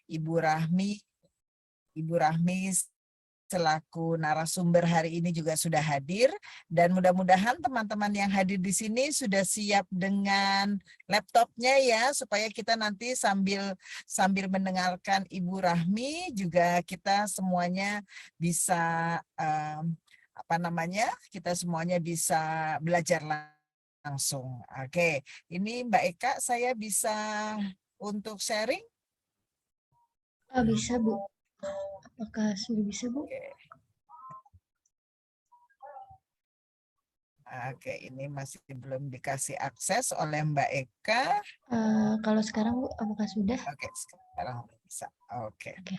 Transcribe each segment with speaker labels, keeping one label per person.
Speaker 1: Ibu Rahmi. Ibu Rahmi selaku narasumber hari ini juga sudah hadir, dan mudah-mudahan teman-teman yang hadir di sini sudah siap dengan laptopnya ya, supaya kita nanti sambil mendengarkan Ibu Rahmi juga kita semuanya bisa kita semuanya bisa belajar langsung. Oke, ini Mbak Eka, saya bisa untuk sharing?
Speaker 2: Bisa, Bu. Apakah sudah bisa, Bu?
Speaker 1: Oke, ini masih belum dikasih akses oleh Mbak Eka.
Speaker 2: Kalau sekarang, Bu, apakah sudah?
Speaker 1: Oke, sekarang bisa. Oke.
Speaker 2: Oke.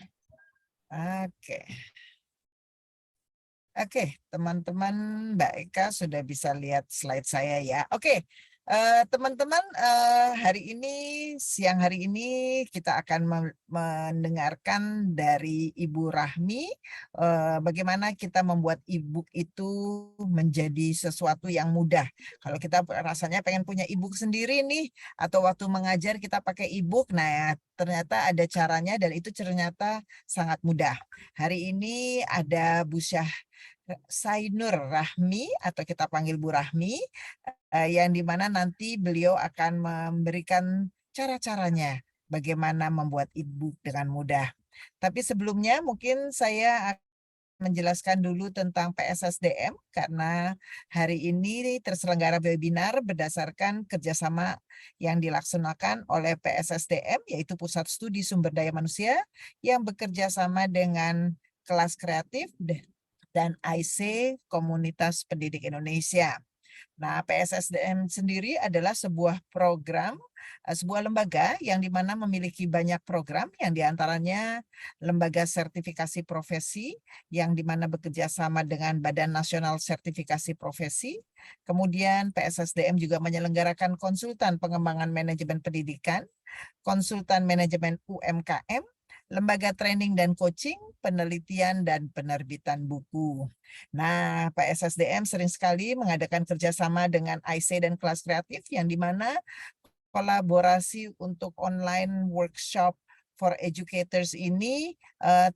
Speaker 1: Oke. Oke, teman-teman, Mbak Eka sudah bisa lihat slide saya ya. Oke, teman-teman, siang hari ini kita akan mendengarkan dari Ibu Rahmi bagaimana kita membuat e-book itu menjadi sesuatu yang mudah. Kalau kita rasanya pengen punya e-book sendiri nih, atau waktu mengajar kita pakai e-book, nah ternyata ada caranya dan itu ternyata sangat mudah. Hari ini ada Bu Sainur Rahmi atau kita panggil Bu Rahmi, yang dimana nanti beliau akan memberikan cara-caranya bagaimana membuat e-book dengan mudah. Tapi sebelumnya mungkin saya akan menjelaskan dulu tentang PSSDM karena hari ini terselenggara webinar berdasarkan kerjasama yang dilaksanakan oleh PSSDM, yaitu Pusat Studi Sumber Daya Manusia yang bekerja sama dengan Kelas Kreatif dan IC Komunitas Pendidik Indonesia. Nah, PSSDM sendiri adalah sebuah program, sebuah lembaga yang dimana memiliki banyak program, yang diantaranya lembaga sertifikasi profesi, yang dimana bekerja sama dengan Badan Nasional Sertifikasi Profesi. Kemudian PSSDM juga menyelenggarakan konsultan pengembangan manajemen pendidikan, konsultan manajemen UMKM, lembaga training dan coaching, penelitian, dan penerbitan buku. Nah, PSSDM sering sekali mengadakan kerjasama dengan IC dan Kelas Kreatif, yang dimana kolaborasi untuk online workshop for educators ini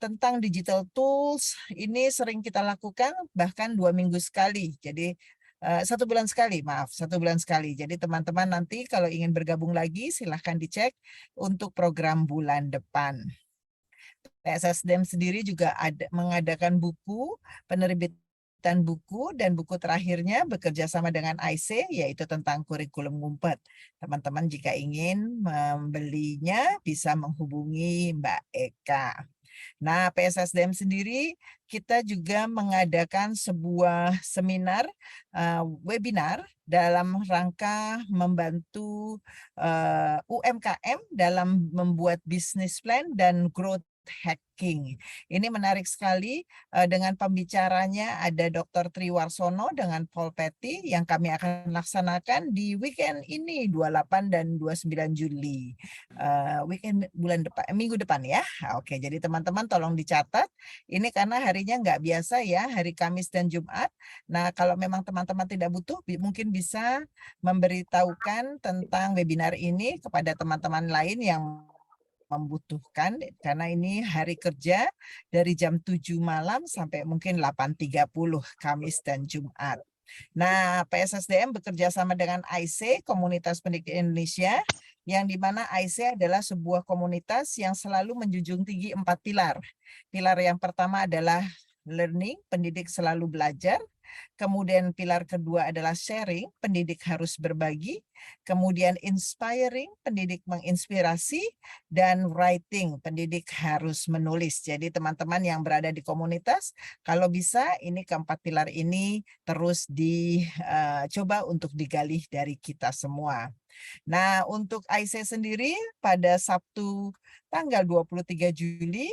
Speaker 1: tentang digital tools ini sering kita lakukan bahkan 2 minggu sekali. Jadi 1 bulan sekali, maaf, 1 bulan sekali. Jadi teman-teman nanti kalau ingin bergabung lagi silahkan dicek untuk program bulan depan. PSSDM sendiri juga mengadakan penerbitan buku, dan buku terakhirnya bekerja sama dengan IC, yaitu tentang kurikulum ngumpet. Teman-teman jika ingin membelinya bisa menghubungi Mbak Eka. Nah, PSSDM sendiri kita juga mengadakan sebuah seminar, webinar dalam rangka membantu UMKM dalam membuat business plan dan growth hacking. Ini menarik sekali, dengan pembicaranya ada Dr. Triwarsono dengan Paul Petty yang kami akan laksanakan di weekend ini 28 dan 29 Juli. Weekend minggu depan ya. Oke, jadi teman-teman tolong dicatat. Ini karena harinya nggak biasa ya, hari Kamis dan Jumat. Nah, kalau memang teman-teman tidak butuh, mungkin bisa memberitahukan tentang webinar ini kepada teman-teman lain yang membutuhkan, karena ini hari kerja dari jam 7 malam sampai mungkin 8.30 Kamis dan Jumat. Nah, PSSDM bekerja sama dengan IC, Komunitas Pendidik Indonesia, yang dimana IC adalah sebuah komunitas yang selalu menjunjung tinggi 4 pilar. Pilar yang pertama adalah learning, pendidik selalu belajar. Kemudian pilar kedua adalah sharing, pendidik harus berbagi. Kemudian inspiring, pendidik menginspirasi. Dan writing, pendidik harus menulis. Jadi teman-teman yang berada di komunitas, kalau bisa ini keempat pilar ini terus dicoba untuk digali dari kita semua. Nah, untuk IC sendiri pada Sabtu tanggal 23 Juli,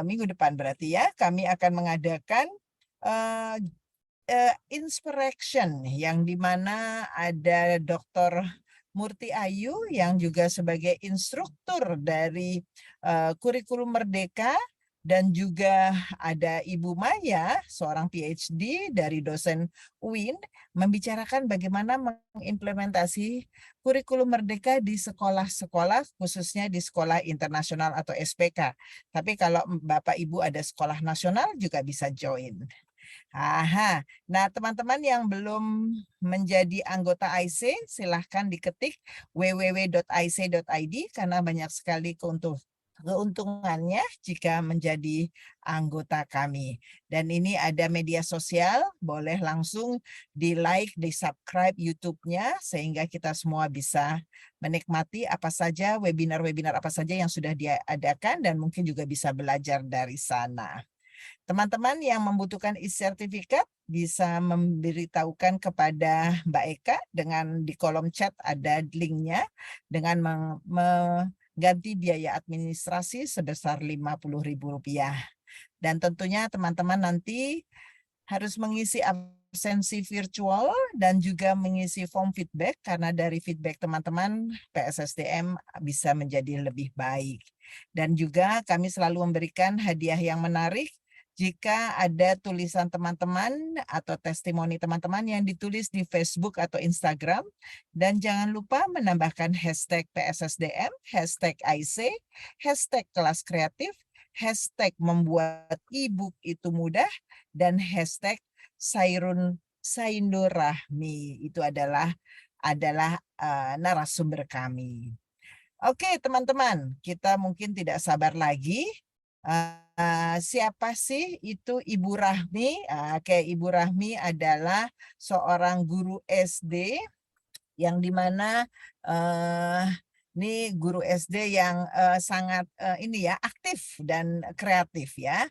Speaker 1: minggu depan berarti ya, kami akan mengadakan Inspiration, yang dimana ada Dr. Murti Ayu yang juga sebagai instruktur dari kurikulum Merdeka Dan juga ada Ibu Maya, seorang PhD dari dosen UIN, membicarakan bagaimana mengimplementasi kurikulum merdeka di sekolah-sekolah, khususnya di sekolah internasional atau SPK. Tapi kalau Bapak Ibu ada sekolah nasional juga bisa join. Aha. Nah, teman-teman yang belum menjadi anggota IC, silahkan diketik www.ic.id karena banyak sekali keuntungannya jika menjadi anggota kami. Dan ini ada media sosial, boleh langsung di-like, di-subscribe YouTube-nya sehingga kita semua bisa menikmati apa saja webinar-webinar apa saja yang sudah diadakan dan mungkin juga bisa belajar dari sana. Teman-teman yang membutuhkan e-sertifikat bisa memberitahukan kepada Mbak Eka dengan di kolom chat ada linknya dengan mengganti biaya administrasi sebesar Rp50.000. Dan tentunya teman-teman nanti harus mengisi absensi virtual dan juga mengisi form feedback karena dari feedback teman-teman PSSDM bisa menjadi lebih baik. Dan juga kami selalu memberikan hadiah yang menarik jika ada tulisan teman-teman atau testimoni teman-teman yang ditulis di Facebook atau Instagram. Dan jangan lupa menambahkan hashtag PSSDM, hashtag IC, hashtag kelas kreatif, hashtag membuat e-book itu mudah, dan hashtag Sainur Rahmi. Itu adalah narasumber kami. Oke, teman-teman, kita mungkin tidak sabar lagi. Siapa sih itu Ibu Rahmi? Oke, Ibu Rahmi adalah seorang guru SD yang dimana ini guru SD yang sangat ini ya aktif dan kreatif ya,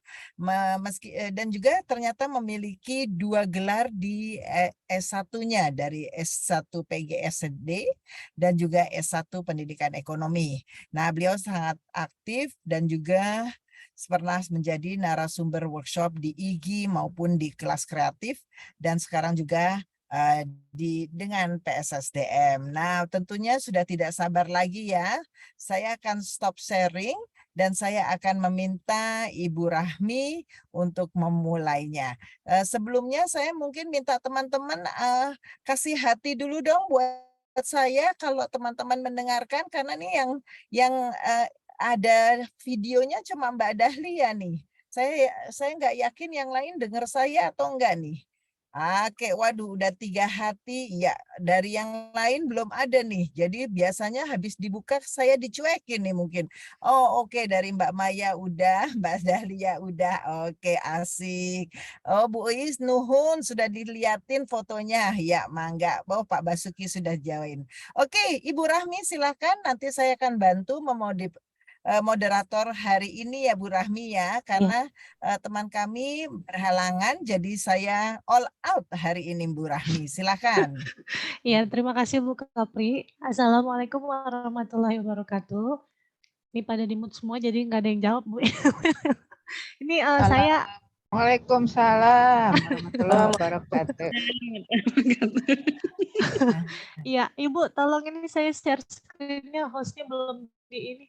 Speaker 1: dan juga ternyata memiliki 2 gelar di S1-nya dari S1 PGSD dan juga S1 Pendidikan Ekonomi. Nah, beliau sangat aktif dan juga pernah menjadi narasumber workshop di IGI maupun di kelas kreatif dan sekarang juga dengan PSSDM. Nah, tentunya sudah tidak sabar lagi ya. Saya akan stop sharing dan saya akan meminta Ibu Rahmi untuk memulainya. Sebelumnya saya mungkin minta teman-teman kasih hati dulu dong buat saya kalau teman-teman mendengarkan karena nih yang ada videonya cuma Mbak Dahlia nih. Saya nggak yakin yang lain dengar saya atau enggak nih. Oke, waduh udah 3 hati, ya dari yang lain belum ada nih. Jadi biasanya habis dibuka saya dicuekin nih mungkin. Oh oke, dari Mbak Maya udah, Mbak Dahlia udah, oke asik. Oh Bu Is nuhun sudah diliatin fotonya, ya mangga. Oh Pak Basuki sudah join. Oke, Ibu Rahmi silakan nanti saya akan bantu moderator hari ini ya Bu Rahmi ya, karena teman kami berhalangan, jadi saya all out hari ini Bu Rahmi. Silakan.
Speaker 3: Iya, terima kasih Bu Kapri. Assalamualaikum warahmatullahi wabarakatuh. Ini pada di mute semua jadi nggak ada yang jawab Bu. Ini saya.
Speaker 4: Waalaikumsalam warahmatullahi wabarakatuh.
Speaker 3: Iya, Ibu tolong ini saya share screen-nya, hostnya belum di ini.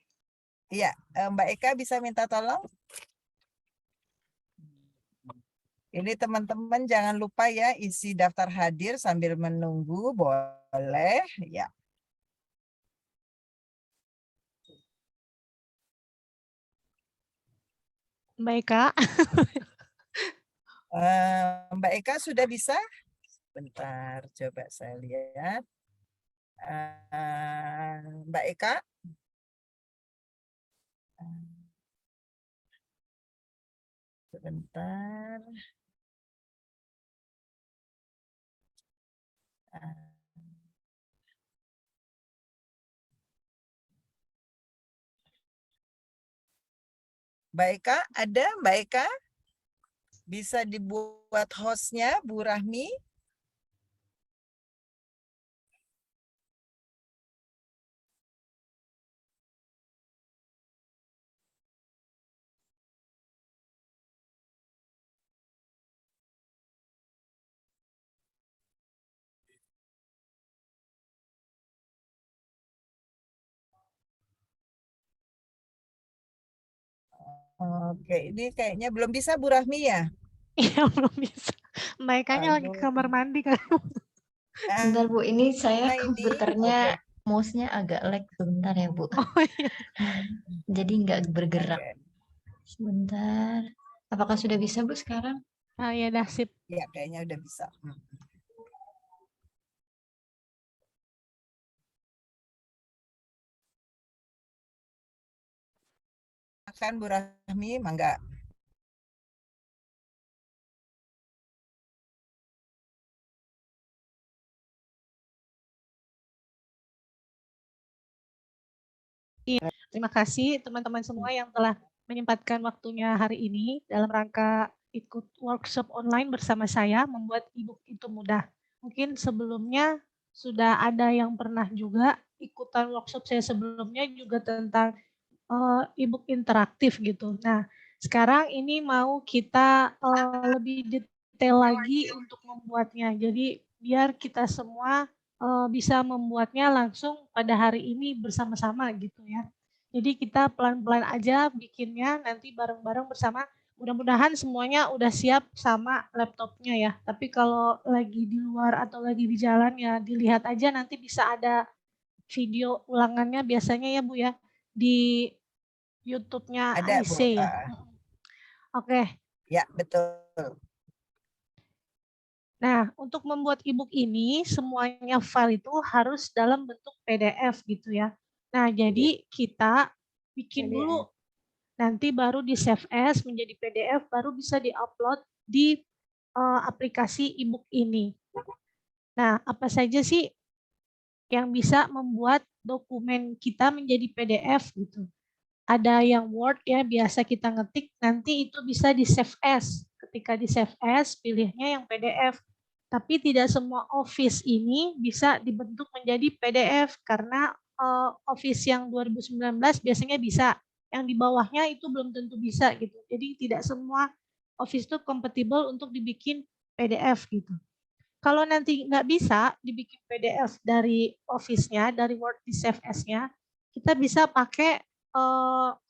Speaker 1: Iya, Mbak Eka bisa minta tolong? Ini teman-teman jangan lupa ya isi daftar hadir sambil menunggu, boleh ya.
Speaker 3: Mbak Eka.
Speaker 1: Mbak Eka sudah bisa? Bentar, coba saya lihat. Mbak Eka? Sebentar. Mbak Eka, ada Mbak Eka? Bisa dibuat hostnya Bu Rahmi? Oke, ini kayaknya belum bisa Bu Rahmi ya?
Speaker 3: Iya, belum bisa. Mbak Ekanya lagi ke
Speaker 1: Aduh.
Speaker 3: kamar mandi kan.
Speaker 2: Bentar Bu, ini saya
Speaker 1: Ini,
Speaker 2: komputernya
Speaker 1: oke.
Speaker 2: mouse-nya agak lag sebentar ya Bu.
Speaker 3: Oh iya.
Speaker 2: Jadi nggak bergerak.
Speaker 1: Oke.
Speaker 2: Sebentar. Apakah sudah bisa Bu sekarang?
Speaker 3: Ah ya dah sip.
Speaker 1: Ya, kayaknya udah bisa. Makan Bu Rahmi, mangga.
Speaker 3: Terima kasih teman-teman semua yang telah menyempatkan waktunya hari ini dalam rangka ikut workshop online bersama saya membuat e-book itu mudah. Mungkin sebelumnya sudah ada yang pernah juga ikutan workshop saya sebelumnya juga tentang e-book interaktif gitu. Nah, sekarang ini mau kita lebih detail lagi untuk membuatnya. Jadi biar kita semua bisa membuatnya langsung pada hari ini bersama-sama gitu ya. Jadi kita pelan-pelan aja bikinnya nanti bareng-bareng bersama. Mudah-mudahan semuanya udah siap sama laptopnya ya. Tapi kalau lagi di luar atau lagi di jalan ya dilihat aja nanti bisa ada video ulangannya biasanya ya Bu ya di YouTube-nya
Speaker 1: Ada Bu.
Speaker 3: AIC ya. Oke.
Speaker 1: Ya, betul.
Speaker 3: Nah, untuk membuat e-book ini semuanya file itu harus dalam bentuk PDF gitu ya. Nah, jadi kita bikin dulu nanti baru di save as menjadi PDF baru bisa di-upload di aplikasi e-book ini. Nah, apa saja sih yang bisa membuat dokumen kita menjadi PDF gitu? Ada yang Word ya, biasa kita ngetik, nanti itu bisa di save as. Ketika di save as, pilihnya yang PDF. Tapi tidak semua Office ini bisa dibentuk menjadi PDF, karena Office yang 2019 biasanya bisa. Yang di bawahnya itu belum tentu bisa gitu. Jadi tidak semua Office itu kompatibel untuk dibikin PDF gitu. Kalau nanti nggak bisa dibikin PDF dari Office-nya, dari Word di save as-nya, kita bisa pakai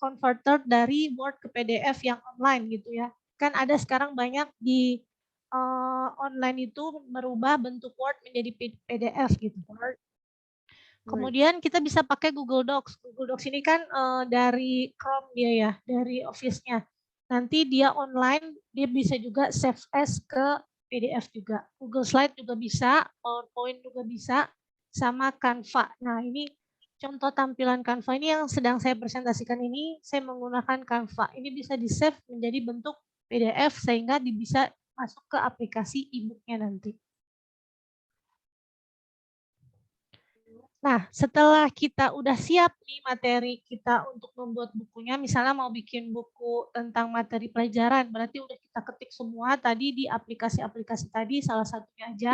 Speaker 3: converter dari Word ke PDF yang online gitu ya. Kan ada sekarang banyak di online itu merubah bentuk Word menjadi PDF gitu. Kemudian kita bisa pakai Google Docs. Google Docs ini kan dari Chrome dia ya, dari Office-nya. Nanti dia online, dia bisa juga save as ke PDF juga. Google Slide juga bisa, PowerPoint juga bisa, sama Canva. Nah, ini contoh tampilan Canva ini yang sedang saya presentasikan ini, saya menggunakan Canva. Ini bisa di-save menjadi bentuk PDF sehingga bisa masuk ke aplikasi e-book-nya nanti. Nah, setelah kita udah siap nih materi kita untuk membuat bukunya, misalnya mau bikin buku tentang materi pelajaran, berarti udah kita ketik semua tadi di aplikasi-aplikasi tadi, salah satunya aja.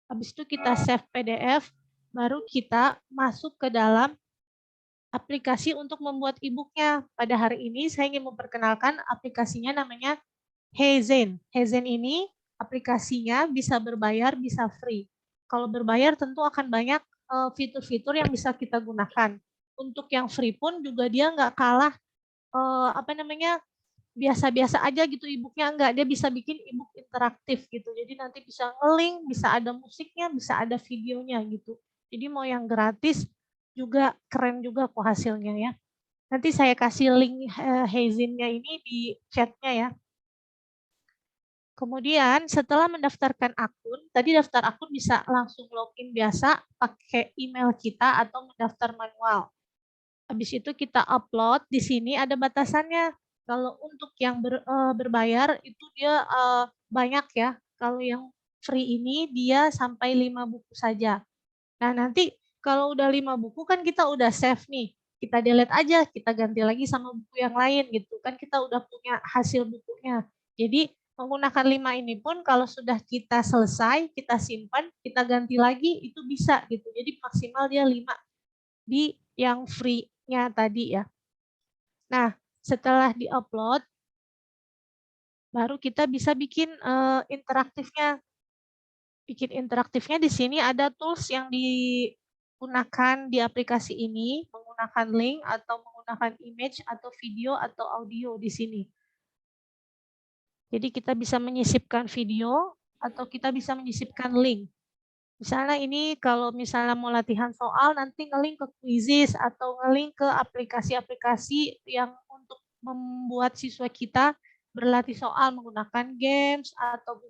Speaker 3: Habis itu kita save PDF, baru kita masuk ke dalam aplikasi untuk membuat e-booknya. Pada hari ini saya ingin memperkenalkan aplikasinya namanya Heyzen. Heyzen ini aplikasinya bisa berbayar, bisa free. Kalau berbayar tentu akan banyak fitur-fitur yang bisa kita gunakan. Untuk yang free pun juga dia nggak kalah biasa-biasa aja gitu e-booknya, enggak, dia bisa bikin e-book interaktif gitu. Jadi nanti bisa nge-link, bisa ada musiknya, bisa ada videonya gitu. Jadi mau yang gratis juga keren juga kok hasilnya ya. Nanti saya kasih link Heyzen-nya ini di chat-nya ya. Kemudian setelah mendaftarkan akun, tadi daftar akun bisa langsung login biasa pakai email kita atau mendaftar manual. Habis itu kita upload, di sini ada batasannya. Kalau untuk yang berbayar itu dia banyak ya. Kalau yang free ini dia sampai 5 buku saja. Nah, nanti kalau udah 5 buku kan kita udah save nih. Kita delete aja, kita ganti lagi sama buku yang lain gitu. Kan kita udah punya hasil bukunya. Jadi menggunakan 5 ini pun kalau sudah kita selesai, kita simpan, kita ganti lagi itu bisa gitu. Jadi maksimal dia 5 di yang free-nya tadi ya. Nah, setelah di-upload baru kita bisa bikin interaktifnya. Bikin interaktifnya di sini ada tools yang digunakan di aplikasi ini menggunakan menggunakan link atau menggunakan image atau video atau audio di sini. Jadi kita bisa menyisipkan video atau kita bisa menyisipkan link. Misalnya ini kalau misalnya mau latihan soal nanti nge-link ke Quizizz atau nge-link ke aplikasi-aplikasi yang untuk membuat siswa kita berlatih soal menggunakan games atau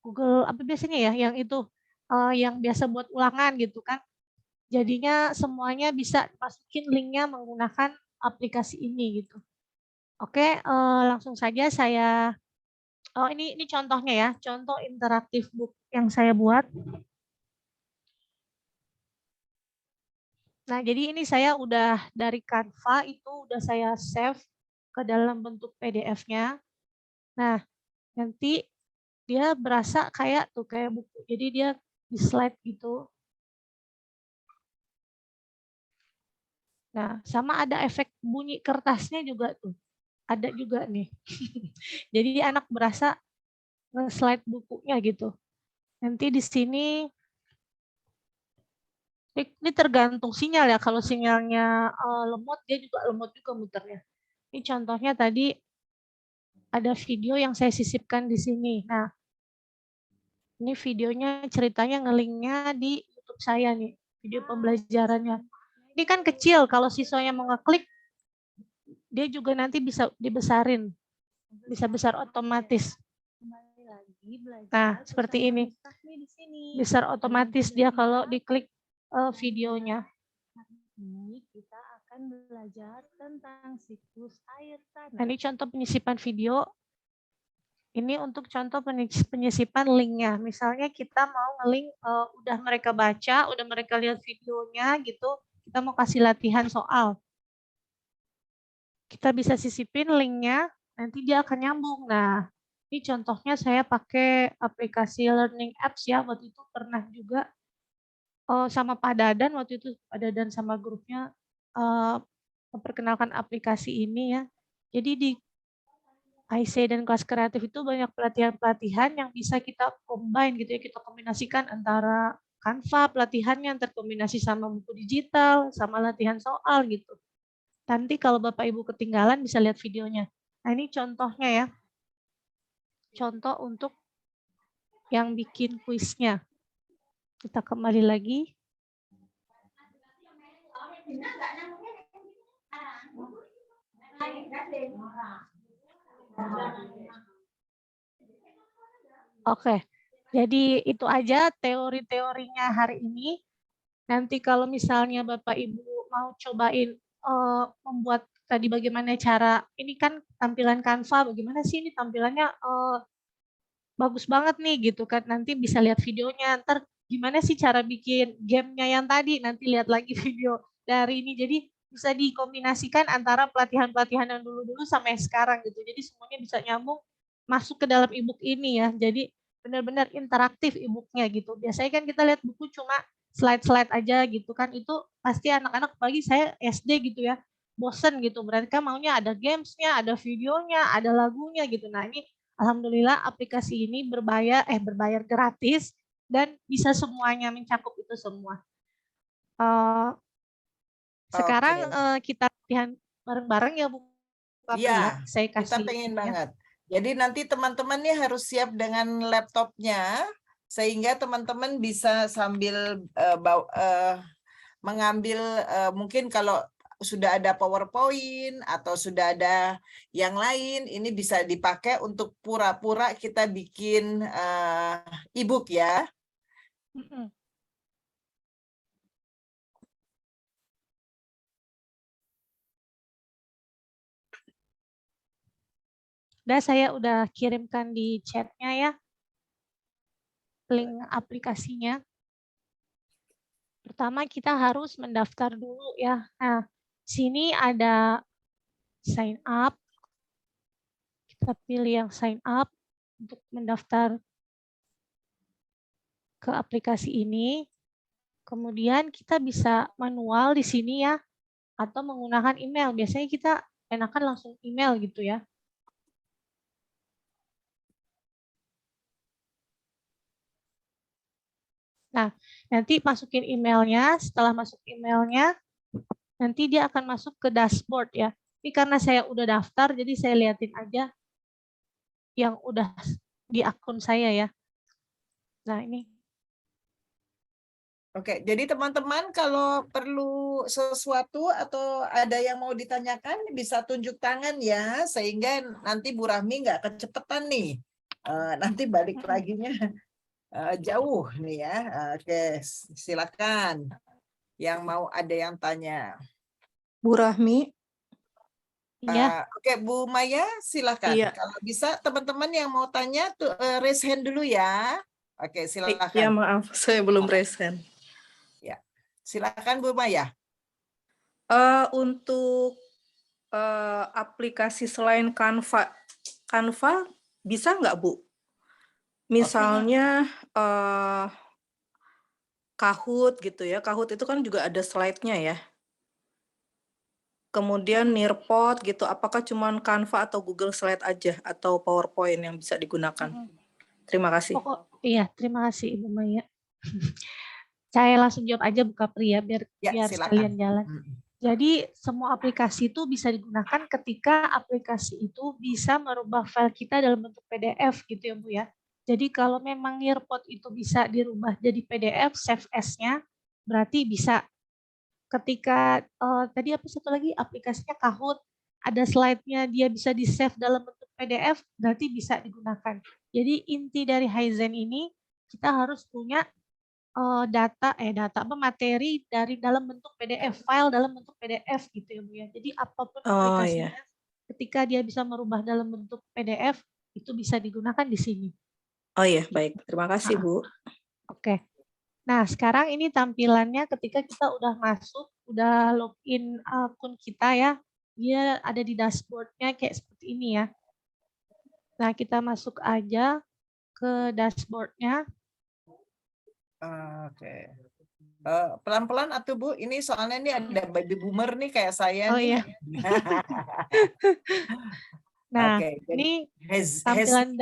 Speaker 3: Google apa biasanya ya yang itu yang biasa buat ulangan gitu kan. Jadinya semuanya bisa masukin linknya menggunakan aplikasi ini gitu. Oke, langsung saja saya ini contohnya ya, contoh interaktif book yang saya buat. Nah, jadi ini saya udah dari Canva itu udah saya save ke dalam bentuk PDF-nya. Nah, nanti dia berasa kayak buku. Jadi dia di slide gitu. Nah, sama ada efek bunyi kertasnya juga tuh. Ada juga nih. Jadi anak berasa slide bukunya gitu. Nanti di sini ini tergantung sinyal ya. Kalau sinyalnya lemot, dia juga lemot juga muternya. Ini contohnya tadi ada video yang saya sisipkan di sini. Nah, ini videonya ceritanya nge-linknya di YouTube saya nih, video pembelajarannya. Ini kan kecil, kalau siswanya mau ngeklik, dia juga nanti bisa dibesarin, bisa besar otomatis. Nah, seperti ini. Besar otomatis dia kalau diklik videonya.
Speaker 5: Ini kita akan belajar tentang siklus air tanah.
Speaker 3: Nah, ini contoh penyisipan video. Ini untuk contoh penyisipan linknya. Misalnya kita mau nge-link, udah mereka baca, udah mereka lihat videonya gitu, kita mau kasih latihan soal. Kita bisa sisipin linknya, nanti dia akan nyambung. Nah, ini contohnya saya pakai aplikasi learning apps ya, waktu itu pernah juga sama Pak Dadan, waktu itu Pak Dadan sama grupnya memperkenalkan aplikasi ini ya. Jadi di IC dan kelas kreatif itu banyak pelatihan-pelatihan yang bisa kita combine gitu ya, kita kombinasikan antara Canva pelatihannya terkombinasi sama buku digital, sama latihan soal gitu. Nanti kalau Bapak Ibu ketinggalan bisa lihat videonya. Nah, ini contohnya ya. Contoh untuk yang bikin kuisnya. Kita kembali lagi. Oke, jadi itu aja teori-teorinya hari ini. Nanti kalau misalnya Bapak Ibu mau cobain membuat tadi bagaimana cara, ini kan tampilan Canva, bagaimana sih ini tampilannya bagus banget nih gitu kan. Nanti bisa lihat videonya, ntar gimana sih cara bikin gamenya yang tadi, nanti lihat lagi video dari ini. Jadi bisa dikombinasikan antara pelatihan-pelatihan yang dulu-dulu sampai sekarang gitu. Jadi semuanya bisa nyambung masuk ke dalam e-book ini ya. Jadi benar-benar interaktif e-booknya gitu. Biasanya kan kita lihat buku cuma slide-slide aja gitu kan. Itu pasti anak-anak, apalagi saya SD gitu ya, bosen gitu. Berarti kan maunya ada gamesnya, ada videonya, ada lagunya gitu. Nah ini alhamdulillah aplikasi ini berbayar gratis dan bisa semuanya mencakup itu semua. Sekarang kita latihan bareng-bareng ya Bu.
Speaker 1: Iya,
Speaker 3: Saya
Speaker 1: kita
Speaker 3: kasih
Speaker 1: pengen
Speaker 3: ya.
Speaker 1: banget. Jadi nanti teman-teman nih harus siap dengan laptopnya sehingga teman-teman bisa sambil mengambil mungkin kalau sudah ada PowerPoint atau sudah ada yang lain, ini bisa dipakai untuk pura-pura kita bikin e-book ya.
Speaker 3: Saya udah kirimkan di chatnya ya, link aplikasinya. Pertama kita harus mendaftar dulu ya. Nah, sini ada sign up. Kita pilih yang sign up untuk mendaftar ke aplikasi ini. Kemudian kita bisa manual di sini ya, atau menggunakan email. Biasanya kita enakan langsung email gitu ya. Nah, nanti masukin emailnya. Setelah masuk emailnya, nanti dia akan masuk ke dashboard ya. Ini karena saya udah daftar, jadi saya liatin aja yang udah di akun saya ya. Nah ini.
Speaker 1: Oke, jadi teman-teman kalau perlu sesuatu atau ada yang mau ditanyakan bisa tunjuk tangan ya, sehingga nanti Bu Rahmi nggak kecepetan nih. Nanti balik laginya jauh nih ya. Oke, silakan. Yang mau ada yang tanya.
Speaker 6: Bu Rahmi,
Speaker 3: Iya,
Speaker 1: Oke, Bu Maya silakan.
Speaker 6: Iya.
Speaker 1: Kalau bisa teman-teman yang mau tanya tuh raise hand dulu ya. Oke,
Speaker 6: ya
Speaker 1: silakan.
Speaker 6: maaf, saya belum resen.
Speaker 1: Silakan Bu Maya.
Speaker 6: Untuk aplikasi selain Canva bisa nggak Bu? Misalnya Kahoot gitu ya, Kahoot itu kan juga ada slide-nya ya. Kemudian Nearpod gitu, apakah cuma Canva atau Google Slide aja atau PowerPoint yang bisa digunakan? Terima kasih.
Speaker 3: Iya, terima kasih Ibu Maya. Saya langsung jawab aja Bu Kapri ya, biar
Speaker 1: Ya,
Speaker 3: biar
Speaker 1: silakan.
Speaker 3: sekalian jalan. Jadi semua aplikasi itu bisa digunakan ketika aplikasi itu bisa merubah file kita dalam bentuk PDF gitu ya Bu ya. Jadi kalau memang Nearpod itu bisa dirubah jadi PDF, save as-nya berarti bisa. Ketika tadi apa satu lagi aplikasinya Kahoot, ada slide-nya dia bisa di-save dalam bentuk PDF, berarti bisa digunakan. Jadi inti dari Haizen ini kita harus punya data materi dari dalam bentuk PDF, file dalam bentuk PDF gitu ya Bu ya. Jadi apapun aplikasinya, ketika dia bisa merubah dalam bentuk PDF, itu bisa digunakan di sini.
Speaker 6: Oh iya, baik. Terima kasih Bu.
Speaker 3: Oke. Nah, sekarang ini tampilannya ketika kita udah masuk, udah login akun kita ya, dia ada di dashboard-nya kayak seperti ini ya. Nah, kita masuk aja ke dashboard-nya.
Speaker 1: Oke. Pelan-pelan atuh Bu, ini soalnya ini ada baby boomer nih kayak saya
Speaker 3: Oh
Speaker 1: nih.
Speaker 3: iya. Nah,
Speaker 1: Oke, jadi
Speaker 3: ini tampilan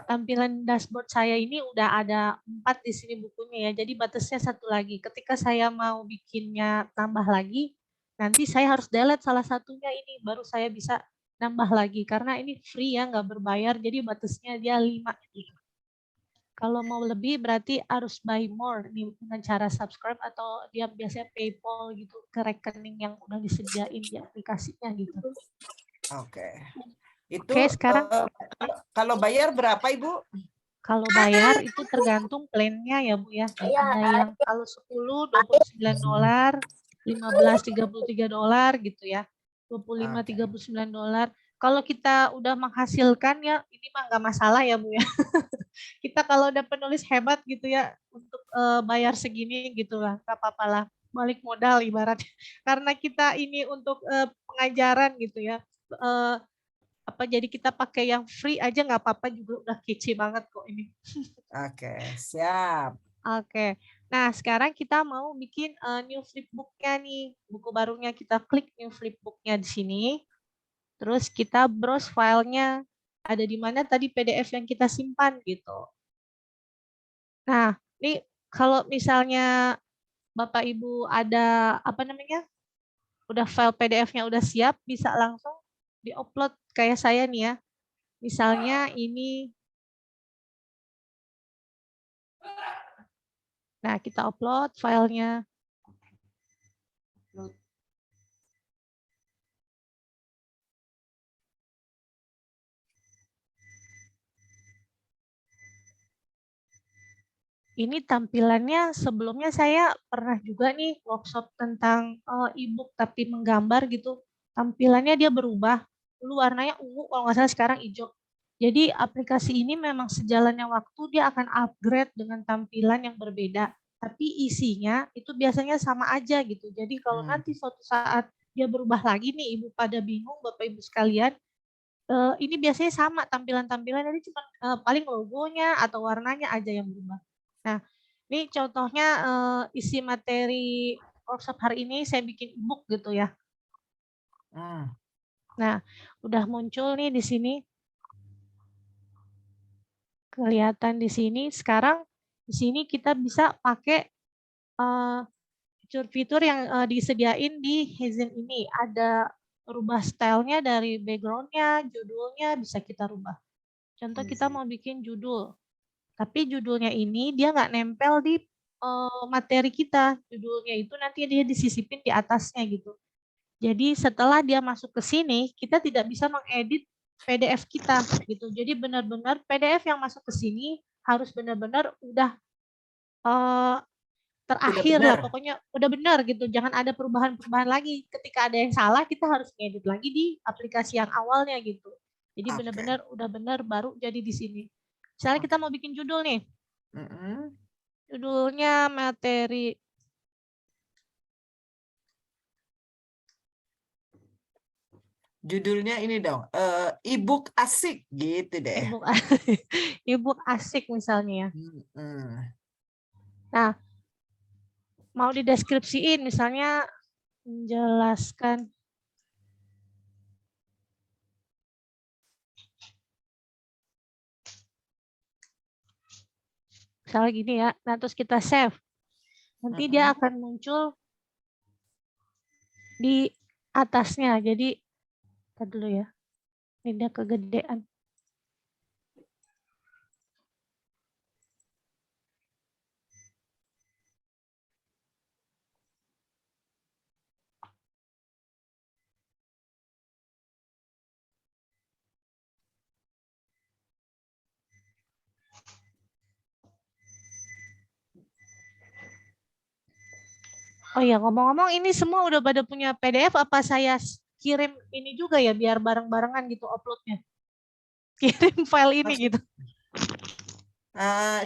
Speaker 3: tampilan dashboard saya ini udah ada 4 di sini bukunya ya. Jadi batasnya satu lagi. Ketika saya mau bikinnya tambah lagi, nanti saya harus delete salah satunya ini, baru saya bisa nambah lagi. Karena ini free ya, nggak berbayar. Jadi batasnya dia 5 gitu. Kalau mau lebih berarti harus buy more dengan cara subscribe atau dia biasanya PayPal gitu ke rekening yang udah disediain di aplikasinya gitu.
Speaker 1: Oke. Itu
Speaker 3: Oke, sekarang
Speaker 1: kalau bayar berapa Ibu?
Speaker 3: kalau bayar itu tergantung plan-nya ya Bu ya. Ada yang kalau 10 $29, 15 $33 gitu ya. 25 $39. Kalau kita udah menghasilkan ya ini mah nggak masalah ya Bu ya. Kita kalau udah penulis hebat gitu ya untuk bayar segini gitu lah, nggak apa-apa lah. Balik modal ibaratnya. Karena kita ini untuk pengajaran gitu ya. Jadi kita pakai yang free aja nggak apa-apa juga udah kece banget kok ini.
Speaker 1: Oke, siap.
Speaker 3: Oke. Nah, sekarang kita mau bikin new flipbook-nya nih. Buku barunya kita klik new flipbook-nya di sini. Terus kita browse filenya. Ada di mana tadi PDF yang kita simpan gitu. Nah, ini kalau misalnya Bapak Ibu ada udah file PDF-nya udah siap, bisa langsung diupload kayak saya nih ya. Misalnya ini. Nah, kita upload filenya. Ini tampilannya sebelumnya saya pernah juga nih workshop tentang e-book tapi menggambar gitu. Tampilannya dia berubah. Dulu warnanya ungu, kalau nggak salah sekarang hijau. Jadi aplikasi ini memang sejalannya waktu dia akan upgrade dengan tampilan yang berbeda. Tapi isinya itu biasanya sama aja gitu. Jadi kalau nanti suatu saat dia berubah lagi nih, Ibu pada bingung, Bapak Ibu sekalian, ini biasanya sama tampilan-tampilan, jadi cuma paling logonya atau warnanya aja yang berubah. Nah, ini contohnya isi materi workshop hari ini saya bikin e-book gitu ya. Nah, udah muncul nih di sini. Kelihatan di sini. Sekarang di sini kita bisa pakai fitur-fitur yang disediain di Heyzen ini. Ada rubah stylenya dari background-nya, judulnya bisa kita rubah. Contoh kita mau bikin judul, tapi judulnya ini dia nggak nempel di materi kita. Judulnya itu nanti dia disisipin di atasnya gitu. Jadi setelah dia masuk ke sini, kita tidak bisa mengedit PDF kita gitu. Jadi benar-benar PDF yang masuk ke sini harus benar-benar udah terakhir lah,
Speaker 1: benar.
Speaker 3: pokoknya udah benar gitu. Jangan ada perubahan-perubahan lagi. Ketika ada yang salah, kita harus ngedit lagi di aplikasi yang awalnya gitu. Jadi
Speaker 1: Oke.
Speaker 3: benar-benar udah benar baru jadi di sini. Misalnya kita mau bikin judul nih. Judulnya materi.
Speaker 1: Judulnya ini dong, e-book asik gitu deh.
Speaker 3: E-book asik misalnya. Nah, mau dideskripsiin misalnya menjelaskan misalnya gini ya. Nah, terus kita save. Nanti dia akan muncul di atasnya. Jadi kita dulu ya. Ini dia kegedean. Oh iya, ngomong-ngomong ini semua udah pada punya PDF, apa saya kirim ini juga ya biar bareng-barengan gitu uploadnya? Kirim file ini gitu.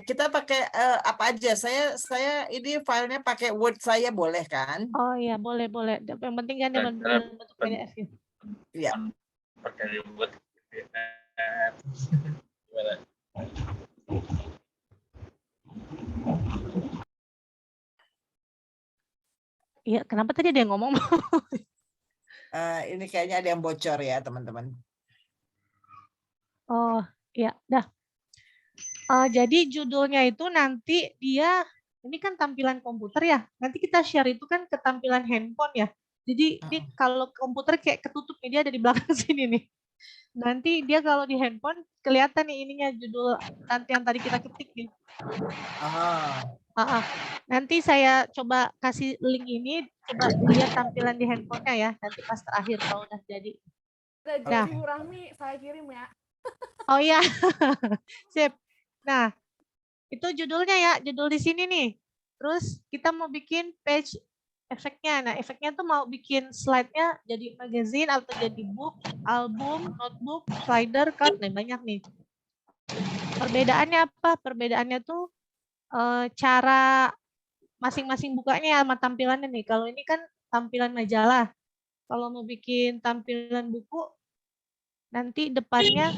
Speaker 1: Kita pakai apa aja? Saya ini filenya pakai Word saya boleh kan?
Speaker 3: Oh iya, boleh. Yang penting kan dia bentuk PDF ya.
Speaker 1: Iya.
Speaker 7: Pakai Word. Gimana?
Speaker 3: Iya, kenapa tadi ada yang ngomong?
Speaker 1: Ini kayaknya ada yang bocor ya, teman-teman.
Speaker 3: Oh, iya, dah. Jadi judulnya itu nanti dia, ini kan tampilan komputer ya, nanti kita share itu kan ke tampilan handphone ya. Jadi ini kalau komputer kayak ketutup nih, dia ada di belakang sini nih. Nanti dia kalau di handphone kelihatan nih ininya judul yang tadi kita ketik nih. Nanti saya coba kasih link ini, coba lihat tampilan di handphonenya ya, nanti pas terakhir kalau udah jadi.
Speaker 8: Nah, Ibu Rahmi saya kirim ya.
Speaker 3: Oh iya, sip. Nah, itu judulnya ya, judul di sini nih. Terus kita mau bikin page efeknya. Nah, efeknya tuh mau bikin slide-nya jadi magazine atau jadi book, album, notebook, slider, card, dan banyak nih. Perbedaannya apa? Perbedaannya tuh cara masing-masing bukanya sama tampilannya nih. Kalau ini kan tampilan majalah. Kalau mau bikin tampilan buku, nanti depannya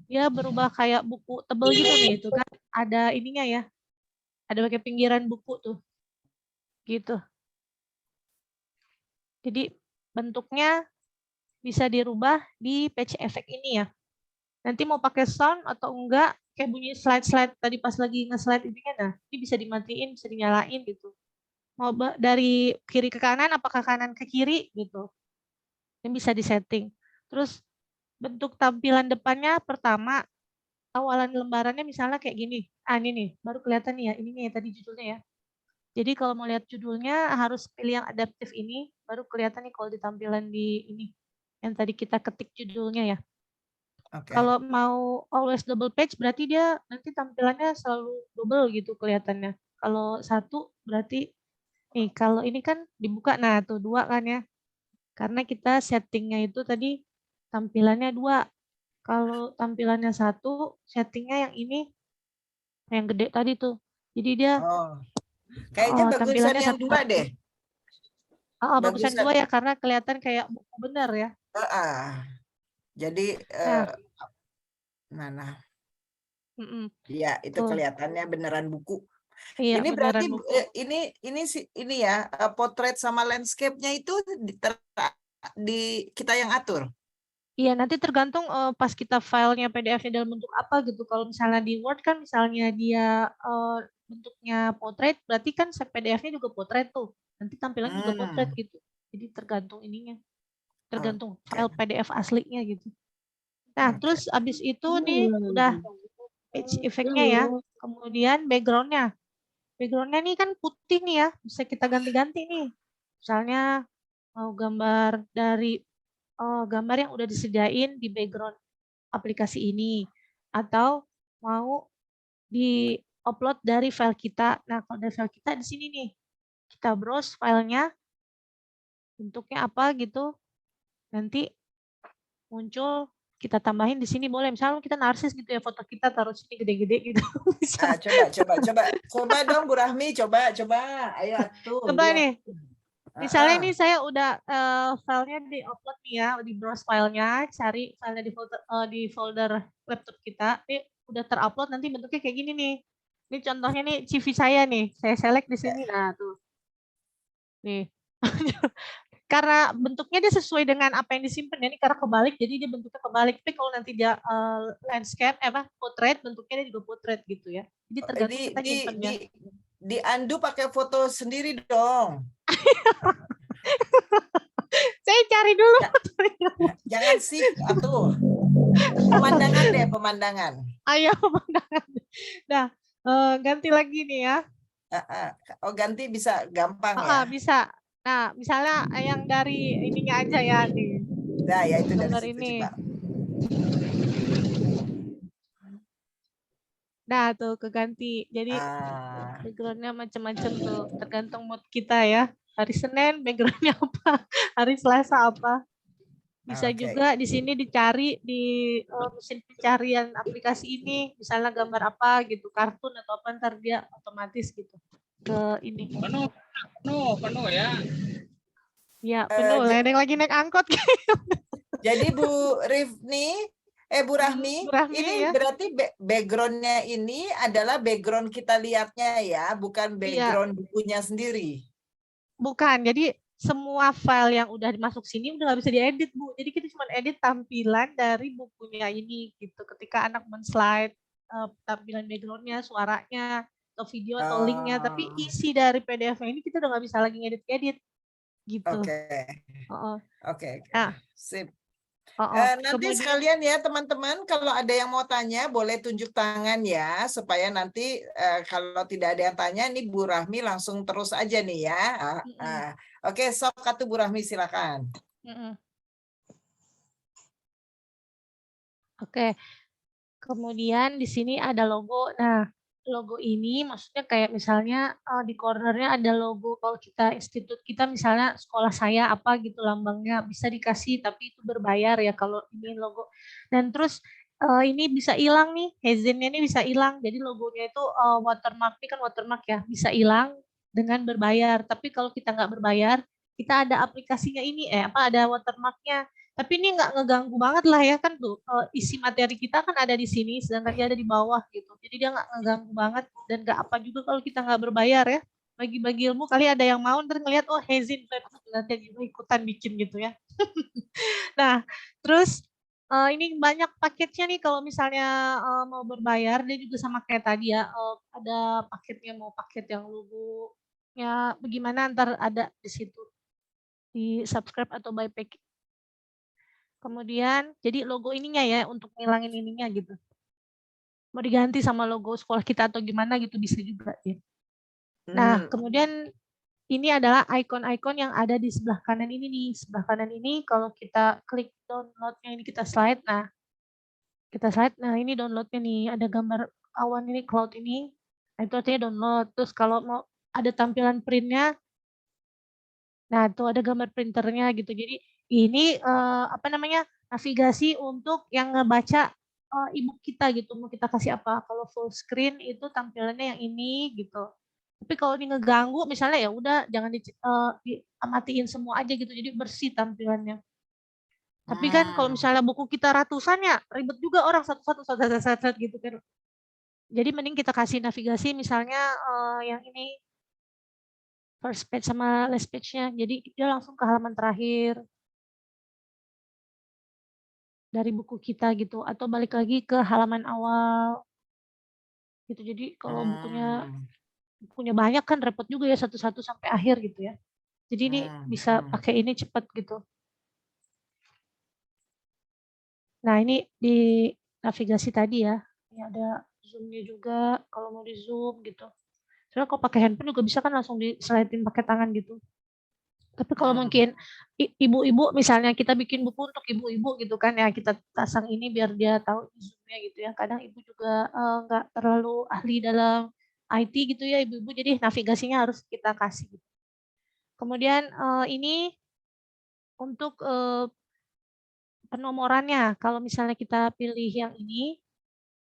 Speaker 3: dia berubah kayak buku tebel gitu nih, itu kan ada ininya ya, ada pakai pinggiran buku tuh, gitu. Jadi bentuknya bisa dirubah di page effect ini ya. Nanti mau pakai sound atau enggak, kayak bunyi slide-slide tadi pas lagi nge-slide ininya, nah ini bisa dimatiin, bisa dinyalain gitu. Mau dari kiri ke kanan, apakah kanan ke kiri gitu. Ini bisa disetting. Terus bentuk tampilan depannya pertama, awalan lembarannya misalnya kayak gini. Ini nih, baru kelihatan nih ya, ini nih tadi judulnya ya. Jadi kalau mau lihat judulnya harus pilih yang adaptif ini, baru kelihatan nih kalau di tampilan di ini. Yang tadi kita ketik judulnya ya. Kalau mau always double page berarti dia nanti tampilannya selalu double gitu kelihatannya. Kalau satu berarti nih, kalau ini kan dibuka, nah tuh dua kan ya. Karena kita settingnya itu tadi tampilannya 2. Kalau tampilannya 1, settingnya yang ini, yang gede tadi tuh. Jadi dia
Speaker 1: kayaknya bagusan yang 2 deh.
Speaker 3: Bagusan 2 ya, karena kelihatan kayak buku bener ya.
Speaker 1: Jadi, mana? Iya, itu kelihatannya beneran buku.
Speaker 3: Iya,
Speaker 1: ini berarti
Speaker 3: buku.
Speaker 1: ini ya potret sama landscape-nya itu di kita yang atur.
Speaker 3: Iya, nanti tergantung pas kita filenya PDF-nya dalam bentuk apa gitu. Kalau misalnya di Word kan misalnya dia bentuknya portrait, berarti kan PDF-nya juga portrait tuh. nanti tampilannya juga potret gitu. Jadi tergantung ininya, tergantung file PDF aslinya gitu. Nah, terus abis itu nih udah page effect-nya ya, kemudian background-nya. Background-nya nih kan putih nih ya, bisa kita ganti-ganti nih. Misalnya mau gambar dari gambar yang udah disediain di background aplikasi ini, atau mau di-upload dari file kita. Nah, kalau dari file kita di sini nih, kita browse filenya, bentuknya apa gitu, nanti muncul, kita tambahin di sini boleh. Misalnya kita narsis gitu ya, foto kita taruh sini gede-gede gitu. Bisa.
Speaker 1: Coba dong Bu Rahmi, coba, ayo tuh.
Speaker 3: Coba nih, misalnya
Speaker 1: Ah,
Speaker 3: ini saya udah filenya di-upload nih ya, di browse filenya, cari filenya di folder laptop kita, ini udah terupload, nanti bentuknya kayak gini nih. Ini contohnya nih CV saya nih, saya select di sini, nah tuh. Nih. Karena bentuknya dia sesuai dengan apa yang disimpan ya, ini karena kebalik, jadi dia bentuknya kebalik. Tapi kalau nanti dia landscape, portrait, bentuknya dia juga portrait gitu ya. Jadi tergantung kita nyimpannya.
Speaker 1: di undo pakai foto sendiri dong.
Speaker 3: Saya cari dulu.
Speaker 1: Jangan sih, atuh. Pemandangan deh, pemandangan.
Speaker 3: Ayo pemandangan. Nah, ganti lagi nih ya.
Speaker 1: Oh, ganti bisa gampang ya.
Speaker 3: Bisa. Nah, misalnya yang dari ininya aja ya nih.
Speaker 1: Nah, ya itu dari
Speaker 3: Gambar
Speaker 1: situ
Speaker 3: ini.
Speaker 1: coba.
Speaker 3: Nah, tuh keganti. Jadi background-nya macam-macam tuh, tergantung mood kita ya. Hari Senin background-nya apa, hari Selasa apa. Bisa juga di sini dicari di mesin pencarian aplikasi ini, misalnya gambar apa gitu, kartun atau apa, ntar dia otomatis gitu ke ini.
Speaker 7: Penuh ya.
Speaker 3: Ya, penuh. Lagi naik angkot.
Speaker 1: Jadi Bu Rahmi, ini
Speaker 3: ya.
Speaker 1: berarti background-nya ini adalah background kita lihatnya ya, bukan background bukunya sendiri.
Speaker 3: Bukan, jadi semua file yang udah dimasuk sini udah nggak bisa diedit, Bu. Jadi kita cuma edit tampilan dari bukunya ini gitu. Ketika anak men-slide tampilan background-nya, suaranya, atau video atau linknya, tapi isi dari PDF ini kita udah nggak bisa lagi ngedit-edit gitu.
Speaker 1: Oke.
Speaker 3: Nah,
Speaker 1: sip. Nanti
Speaker 3: kemudian,
Speaker 1: sekalian ya teman-teman, kalau ada yang mau tanya boleh tunjuk tangan ya, supaya nanti kalau tidak ada yang tanya, nih Bu Rahmi langsung terus aja nih ya. Oke, sok atuh Bu Rahmi silakan.
Speaker 3: Oke, kemudian di sini ada logo. Nah, logo ini maksudnya kayak misalnya di cornernya ada logo, kalau kita institut kita misalnya sekolah saya apa gitu lambangnya bisa dikasih, tapi itu berbayar ya kalau ini logo. Dan terus ini bisa hilang nih, Hezen-nya ini bisa hilang. Jadi logonya itu watermark, ini kan watermark ya, bisa hilang dengan berbayar. Tapi kalau kita nggak berbayar, kita ada aplikasinya ini, ada watermarknya. Tapi ini nggak ngeganggu banget lah ya kan tuh, isi materi kita kan ada di sini, sedangkan dia ada di bawah gitu. Jadi dia nggak ngeganggu banget dan nggak apa juga kalau kita nggak berbayar ya. Bagi-bagi ilmu kali ada yang mau ntar ngeliat, oh Hezin, nanti juga ikutan bikin gitu ya. Nah, terus ini banyak paketnya nih kalau misalnya mau berbayar, dia juga sama kayak tadi ya, ada paketnya, mau paket yang logonya bagaimana ntar ada di situ, di subscribe atau buy package. Kemudian jadi logo ininya ya untuk ngilangin ininya gitu. Mau diganti sama logo sekolah kita atau gimana gitu bisa juga ya. Nah, kemudian ini adalah icon-icon yang ada di sebelah kanan ini nih. Sebelah kanan ini kalau kita klik download-nya ini kita slide. Nah, ini download-nya nih. Ada gambar awan ini, cloud ini. Nah, itu artinya download. Terus kalau mau ada tampilan print-nya, nah itu ada gambar printernya gitu. Jadi ini navigasi untuk yang ngebaca e-book kita gitu. Mau kita kasih apa? Kalau full screen itu tampilannya yang ini gitu. Tapi kalau ini ngeganggu misalnya ya udah jangan diamatiin semua aja gitu. Jadi bersih tampilannya. Tapi kan kalau misalnya buku kita ratusan ya ribet juga orang satu-satu gitu kan. Jadi mending kita kasih navigasi misalnya yang ini first page sama last page-nya. Jadi dia langsung ke halaman terakhir dari buku kita gitu, atau balik lagi ke halaman awal gitu. Jadi kalau bukunya banyak kan repot juga ya satu-satu sampai akhir gitu ya. Jadi ini bisa pakai ini cepat gitu. Nah, ini di navigasi tadi ya. Ini ada zoom-nya juga kalau mau di zoom gitu. Soalnya kalau pakai handphone juga bisa kan langsung diselitin pakai tangan gitu. Tapi kalau mungkin ibu-ibu misalnya kita bikin buku untuk ibu-ibu gitu kan ya, kita pasang ini biar dia tahu zoom-nya gitu ya. Kadang ibu juga nggak terlalu ahli dalam IT gitu ya ibu-ibu, jadi navigasinya harus kita kasih gitu. Kemudian ini untuk penomorannya, kalau misalnya kita pilih yang ini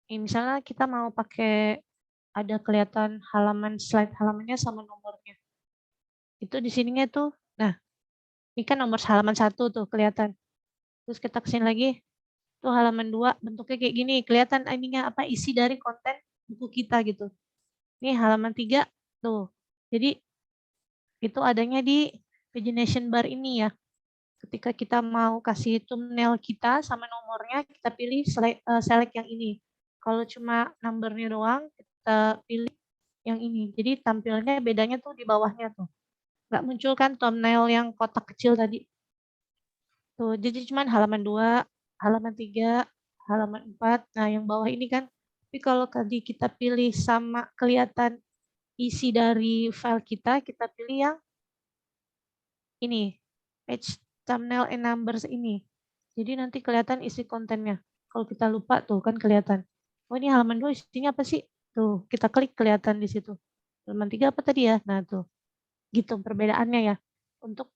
Speaker 3: misalnya kita mau pakai ada kelihatan halaman slide halamannya sama nomornya. Itu di sininya tuh. Nah, ini kan nomor halaman 1 tuh kelihatan. Terus kita kesini lagi. Tuh halaman 2 bentuknya kayak gini, kelihatan ininya apa isi dari konten buku kita gitu. Ini halaman 3 tuh. Jadi itu adanya di pagination bar ini ya. Ketika kita mau kasih thumbnail kita sama nomornya, kita pilih select yang ini. Kalau cuma numbernya doang, kita pilih yang ini. Jadi tampilnya bedanya tuh di bawahnya tuh. Nggak muncul kan thumbnail yang kotak kecil tadi. Tuh, jadi cuma halaman 2, halaman 3, halaman 4. Nah, yang bawah ini kan. Tapi kalau tadi kita pilih sama kelihatan isi dari file kita pilih yang ini. Page thumbnail and numbers ini. Jadi nanti kelihatan isi kontennya. Kalau kita lupa tuh kan kelihatan. Oh ini halaman 2 isinya apa sih? Tuh kita klik kelihatan di situ. Halaman 3 apa tadi ya? Nah tuh. Gitu perbedaannya ya. Untuk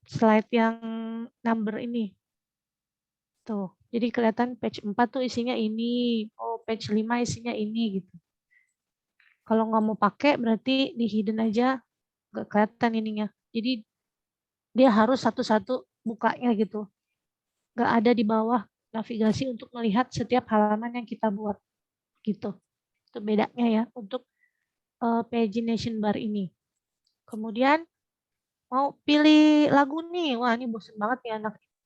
Speaker 3: slide yang number ini. Tuh. Jadi kelihatan page 4 tuh isinya ini. Oh page 5 isinya ini gitu. Kalau nggak mau pakai berarti di hidden aja. Nggak kelihatan ininya. Jadi dia harus satu-satu bukanya gitu. Nggak ada di bawah navigasi untuk melihat setiap halaman yang kita buat gitu. Itu bedanya ya untuk pagination bar ini. Kemudian mau pilih lagu nih, wah ini bosan banget ya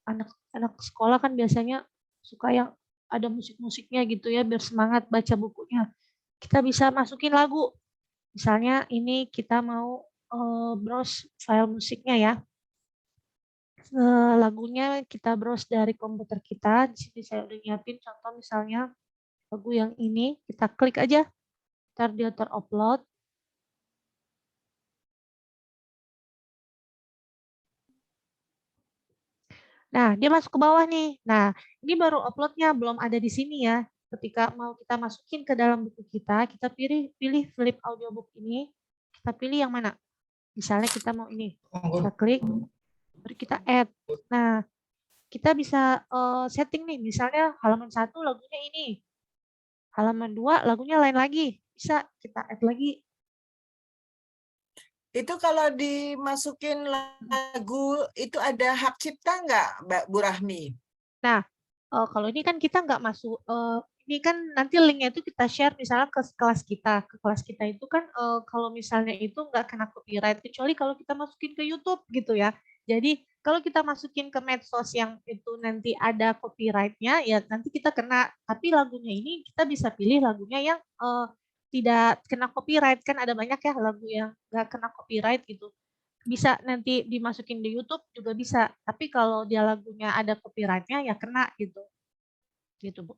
Speaker 3: anak sekolah kan biasanya suka yang ada musik-musiknya gitu ya biar semangat baca bukunya. Kita bisa masukin lagu. Misalnya ini kita mau browse file musiknya ya. Lagunya kita browse dari komputer kita. Di sini saya udah nyiapin contoh misalnya lagu yang ini, kita klik aja, ntar dia terupload. Nah, dia masuk ke bawah nih. Nah, ini baru uploadnya, belum ada di sini ya. Ketika mau kita masukin ke dalam buku kita pilih flip audiobook ini, kita pilih yang mana. Misalnya kita mau ini, kita klik, baru kita add. Nah, kita bisa setting nih, misalnya halaman 1 lagunya ini, halaman 2 lagunya lain lagi, bisa kita add lagi.
Speaker 1: Itu kalau dimasukin lagu itu ada hak cipta nggak, Mbak Bu Rahmi?
Speaker 3: Nah, kalau ini kan kita nggak masuk, ini kan nanti linknya itu kita share misalnya ke kelas kita. Ke kelas kita itu kan kalau misalnya itu nggak kena copyright, kecuali kalau kita masukin ke YouTube gitu ya. Jadi kalau kita masukin ke medsos yang itu nanti ada copyright-nya, ya nanti kita kena. Tapi lagunya ini kita bisa pilih lagunya yang tidak kena copyright. Kan ada banyak ya lagu yang nggak kena copyright gitu. Bisa nanti dimasukin di YouTube juga bisa. Tapi kalau dia lagunya ada copyright-nya ya kena gitu. Gitu, Bu.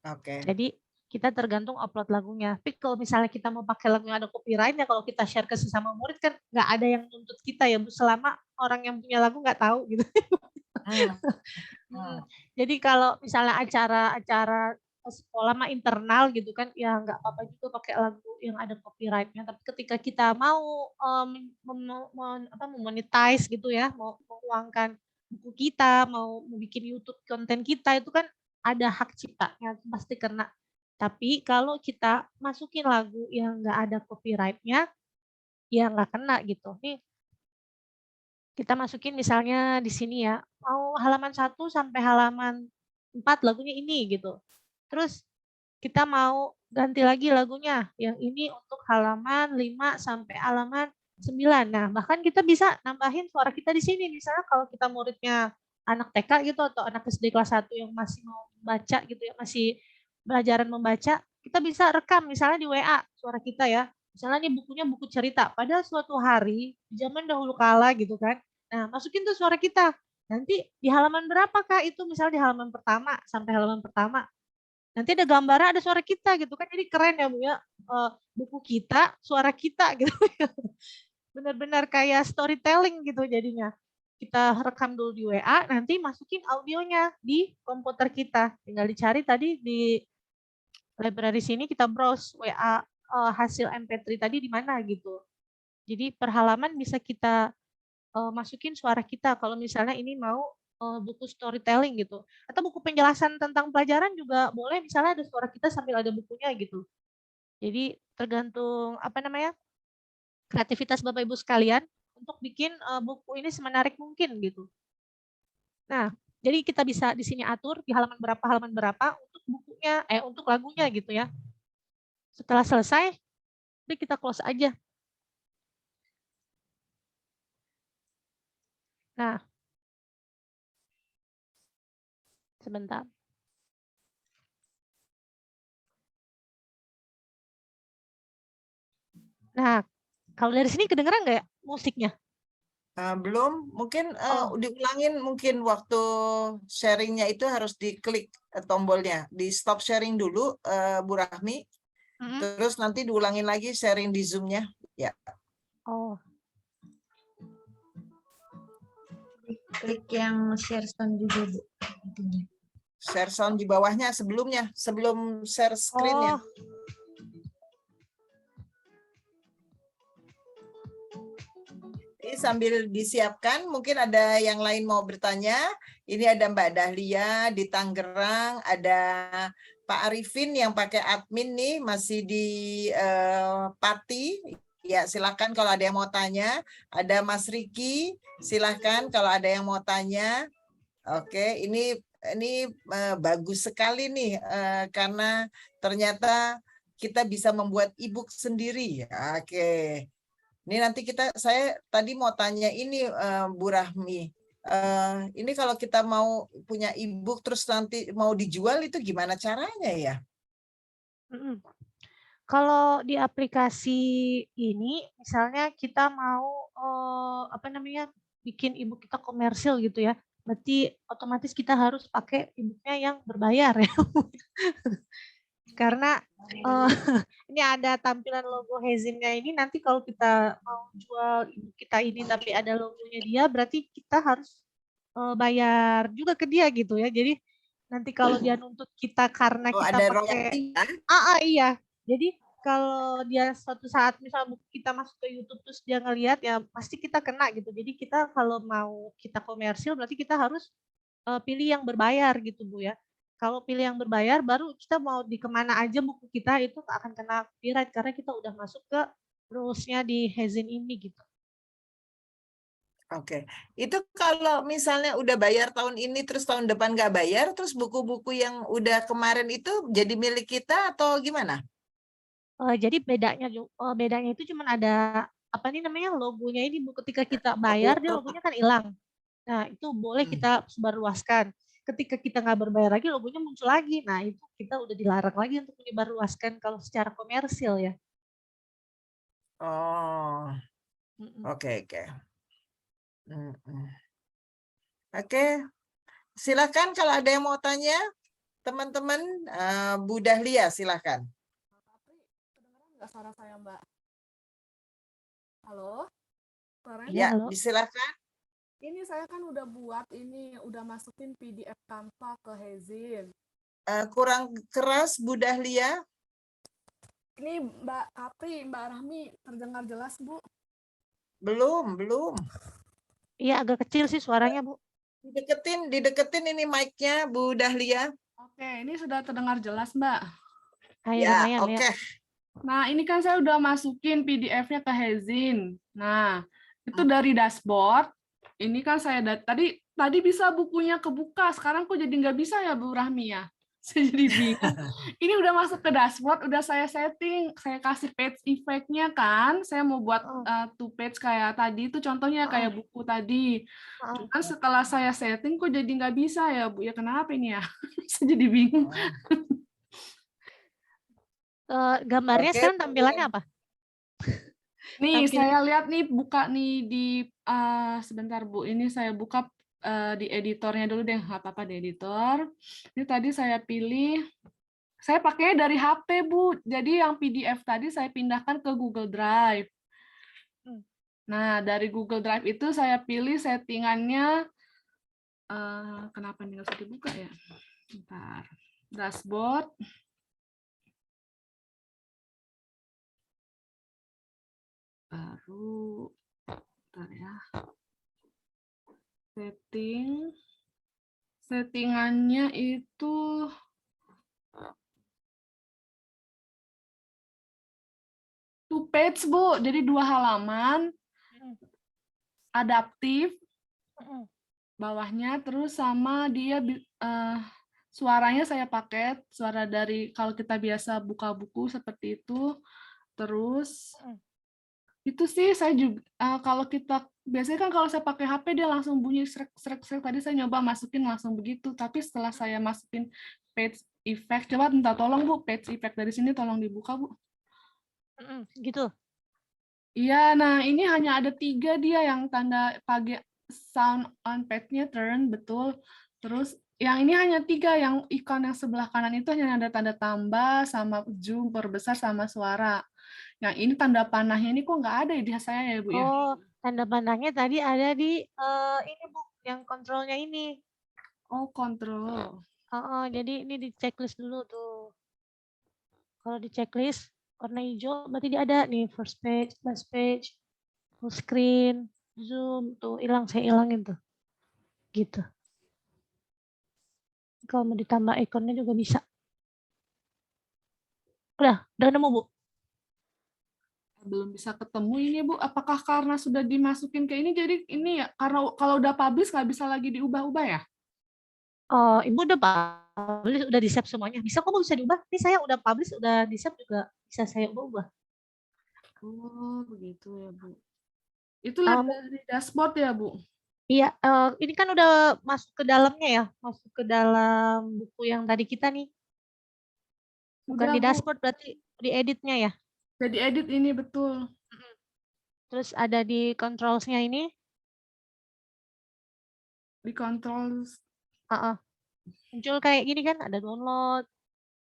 Speaker 1: Oke.
Speaker 3: Jadi kita tergantung upload lagunya. Tapi kalau misalnya kita mau pakai lagu yang ada copyright-nya, kalau kita share ke sesama murid kan nggak ada yang nuntut kita ya, Bu, selama orang yang punya lagu nggak tahu gitu. Jadi kalau misalnya acara-acara sekolah mah internal gitu kan, ya nggak apa-apa juga pakai lagu yang ada copyright-nya. Tapi ketika kita mau monetize gitu ya, mau menguangkan buku kita, mau bikin YouTube konten kita, itu kan ada hak ciptanya, pasti kena. Tapi kalau kita masukin lagu yang nggak ada copyright-nya, ya nggak kena gitu. Nih, kita masukin misalnya di sini ya, mau halaman 1 sampai halaman 4 lagunya ini gitu. Terus kita mau ganti lagi lagunya, yang ini untuk halaman 5 sampai halaman 9. Nah, bahkan kita bisa nambahin suara kita di sini. Misalnya kalau kita muridnya anak TK gitu atau anak SD kelas 1 yang masih mau baca gitu ya, masih belajaran membaca, kita bisa rekam misalnya di WA suara kita ya. Misalnya nih bukunya buku cerita. Pada suatu hari, di zaman dahulu kala gitu kan. Nah, masukin tuh suara kita. Nanti di halaman berapa Kak itu? Misalnya di halaman pertama sampai halaman pertama. Nanti ada gambarnya, ada suara kita gitu kan. Jadi keren ya Bu ya. Buku kita, suara kita gitu. Benar-benar kayak storytelling gitu jadinya. Kita rekam dulu di WA, nanti masukin audionya di komputer kita. Tinggal dicari tadi di library sini, kita browse WA hasil MP3 tadi di mana gitu. Jadi per halaman bisa kita masukin suara kita kalau misalnya ini mau buku storytelling gitu. Atau buku penjelasan tentang pelajaran juga boleh, misalnya ada suara kita sambil ada bukunya gitu. Jadi tergantung apa namanya? Kreativitas Bapak Ibu sekalian untuk bikin buku ini semenarik mungkin gitu. Nah, jadi kita bisa di sini atur di halaman berapa untuk bukunya, untuk lagunya gitu ya. Setelah selesai, jadi kita close aja. Nah, sebentar. Nah, kalau dari sini kedengeran nggak ya musiknya?
Speaker 1: Belum, mungkin
Speaker 3: Oh.
Speaker 1: diulangin mungkin waktu sharingnya itu harus diklik tombolnya, di stop sharing dulu Bu Rahmi, terus nanti diulangin lagi sharing di Zoom-nya. Ya.
Speaker 3: Oh.
Speaker 2: Klik yang share sound juga Bu.
Speaker 1: Share sound di bawahnya sebelumnya, sebelum share screen-nya.
Speaker 3: Oh.
Speaker 1: Ini sambil disiapkan, mungkin ada yang lain mau bertanya. Ini ada Mbak Dahlia di Tangerang, ada Pak Arifin yang pakai admin nih, masih di Pati. Ya, silakan kalau ada yang mau tanya. Ada Mas Riki, silakan kalau ada yang mau tanya. Oke, ini bagus sekali nih karena ternyata kita bisa membuat e-book sendiri. Oke. Ini nanti saya tadi mau tanya ini Bu Rahmi. Ini kalau kita mau punya e-book terus nanti mau dijual itu gimana caranya ya?
Speaker 3: Kalau di aplikasi ini, misalnya kita mau apa namanya bikin e-book kita komersil gitu ya, berarti otomatis kita harus pakai e-booknya yang berbayar ya. Karena ini ada tampilan logo Hezinnya ini, nanti kalau kita mau jual e-book kita ini tapi ada logonya dia, berarti kita harus bayar juga ke dia gitu ya. Jadi nanti kalau dia nuntut kita karena kita
Speaker 1: ada
Speaker 3: pakai
Speaker 1: royalti ya?
Speaker 3: iya. Jadi kalau dia suatu saat misal kita masuk ke YouTube terus dia ngelihat ya pasti kita kena gitu. Jadi kita kalau mau kita komersil berarti kita harus pilih yang berbayar gitu Bu ya. Kalau pilih yang berbayar baru kita mau di kemana aja buku kita itu akan kena copyright karena kita udah masuk ke rules-nya di Hezin ini gitu.
Speaker 1: Oke, itu kalau misalnya udah bayar tahun ini terus tahun depan nggak bayar, terus buku-buku yang udah kemarin itu jadi milik kita atau gimana?
Speaker 3: Jadi bedanya itu cuma ada apa nih namanya logonya ini Bu, ketika kita bayar dia logonya kan hilang. Nah itu boleh kita sebarluaskan. Ketika kita nggak berbayar lagi logonya muncul lagi. Nah itu kita udah dilarang lagi untuk menyebarluaskan kalau secara komersil ya.
Speaker 1: Oh, oke. Oke, silakan kalau ada yang mau tanya, teman-teman. Bu Dahlia, silakan.
Speaker 8: Kedengeran nggak suara saya, Mbak? Halo? Suaranya?
Speaker 1: Ya, silakan.
Speaker 8: Ini saya kan udah buat ini, udah masukin PDF Canva ke Hezin.
Speaker 1: Kurang keras, Bu Dahlia.
Speaker 8: Ini Mbak Kapri, Mbak Rahmi, terdengar jelas, Bu?
Speaker 1: Belum.
Speaker 3: Iya, agak kecil sih suaranya, Bu.
Speaker 1: Dideketin ini mic-nya, Bu Dahlia.
Speaker 8: Oke, ini sudah terdengar jelas, Mbak.
Speaker 3: Ya,
Speaker 1: oke.
Speaker 8: Nah, ini kan saya udah masukin PDF-nya ke Hezin. Nah, itu dari dashboard. Ini kan saya tadi bisa bukunya kebuka, sekarang kok jadi nggak bisa ya, Bu Rahmi ya? Saya jadi bingung. Ini udah masuk ke dashboard, udah saya setting, saya kasih page effect-nya kan. Saya mau buat two page kayak tadi, itu contohnya kayak buku tadi. Cuman setelah saya setting, kok jadi nggak bisa ya, Bu? Ya kenapa ini ya? Saya jadi bingung.
Speaker 3: Gambarnya sekarang tampilannya apa?
Speaker 8: Nih,
Speaker 3: Tampil.
Speaker 8: saya lihat nih, buka nih di sebentar Bu. Ini saya buka di editornya dulu deh, nggak apa-apa di editor. Ini tadi saya pilih, saya pakainya dari HP Bu. Jadi yang PDF tadi saya pindahkan ke Google Drive. Nah, dari Google Drive itu saya pilih settingannya. Kenapa nih nggak bisa dibuka ya? Bentar. Dashboard. Baru, bentar ya. Settingannya itu two page Bu, jadi 2 halaman, adaptif, bawahnya, terus sama dia suaranya saya pakai suara dari kalau kita biasa buka buku seperti itu, terus itu sih saya juga kalau kita biasanya kan kalau saya pakai HP dia langsung bunyi srek srek srek, tadi saya nyoba masukin langsung begitu, tapi setelah saya masukin page effect, coba minta tolong Bu, page effect dari sini tolong dibuka Bu.
Speaker 3: Gitu.
Speaker 8: Iya, nah ini hanya ada 3 dia yang tanda pakai sound on page-nya turn, betul. Terus yang ini hanya 3, yang ikon yang sebelah kanan itu hanya ada tanda tambah sama zoom perbesar sama suara. Yang ini tanda panahnya ini kok nggak ada di saya ya Bu ya?
Speaker 3: Oh, tanda panahnya tadi ada di ini Bu, yang kontrolnya ini.
Speaker 8: Oh, kontrol.
Speaker 3: Jadi ini di checklist dulu tuh. Kalau di checklist warna hijau berarti dia ada nih first page, last page, full screen, zoom tuh hilang, saya hilangin tuh. Gitu. Kalau mau ditambah ikonnya juga bisa. Udah nemu Bu.
Speaker 8: Belum bisa ketemu ini Bu. Apakah karena sudah dimasukin ke ini jadi ini ya karena kalau udah publish nggak bisa lagi diubah-ubah ya?
Speaker 3: Oh, Ibu udah publish, udah di-save semuanya. Bisa kok Bu, bisa diubah. Ini saya udah publish, udah di-save juga bisa saya ubah.
Speaker 8: Oh, begitu ya Bu. Itu lihat dari dashboard ya Bu?
Speaker 3: Iya, ini kan udah masuk ke dalamnya ya, masuk ke dalam buku yang tadi kita nih. Bukan
Speaker 8: Udah,
Speaker 3: di
Speaker 8: Bu.
Speaker 3: dashboard, berarti di editnya ya.
Speaker 8: Jadi edit ini betul.
Speaker 3: Terus ada di controls-nya ini.
Speaker 8: Di controls.
Speaker 3: Muncul kayak gini kan, ada download,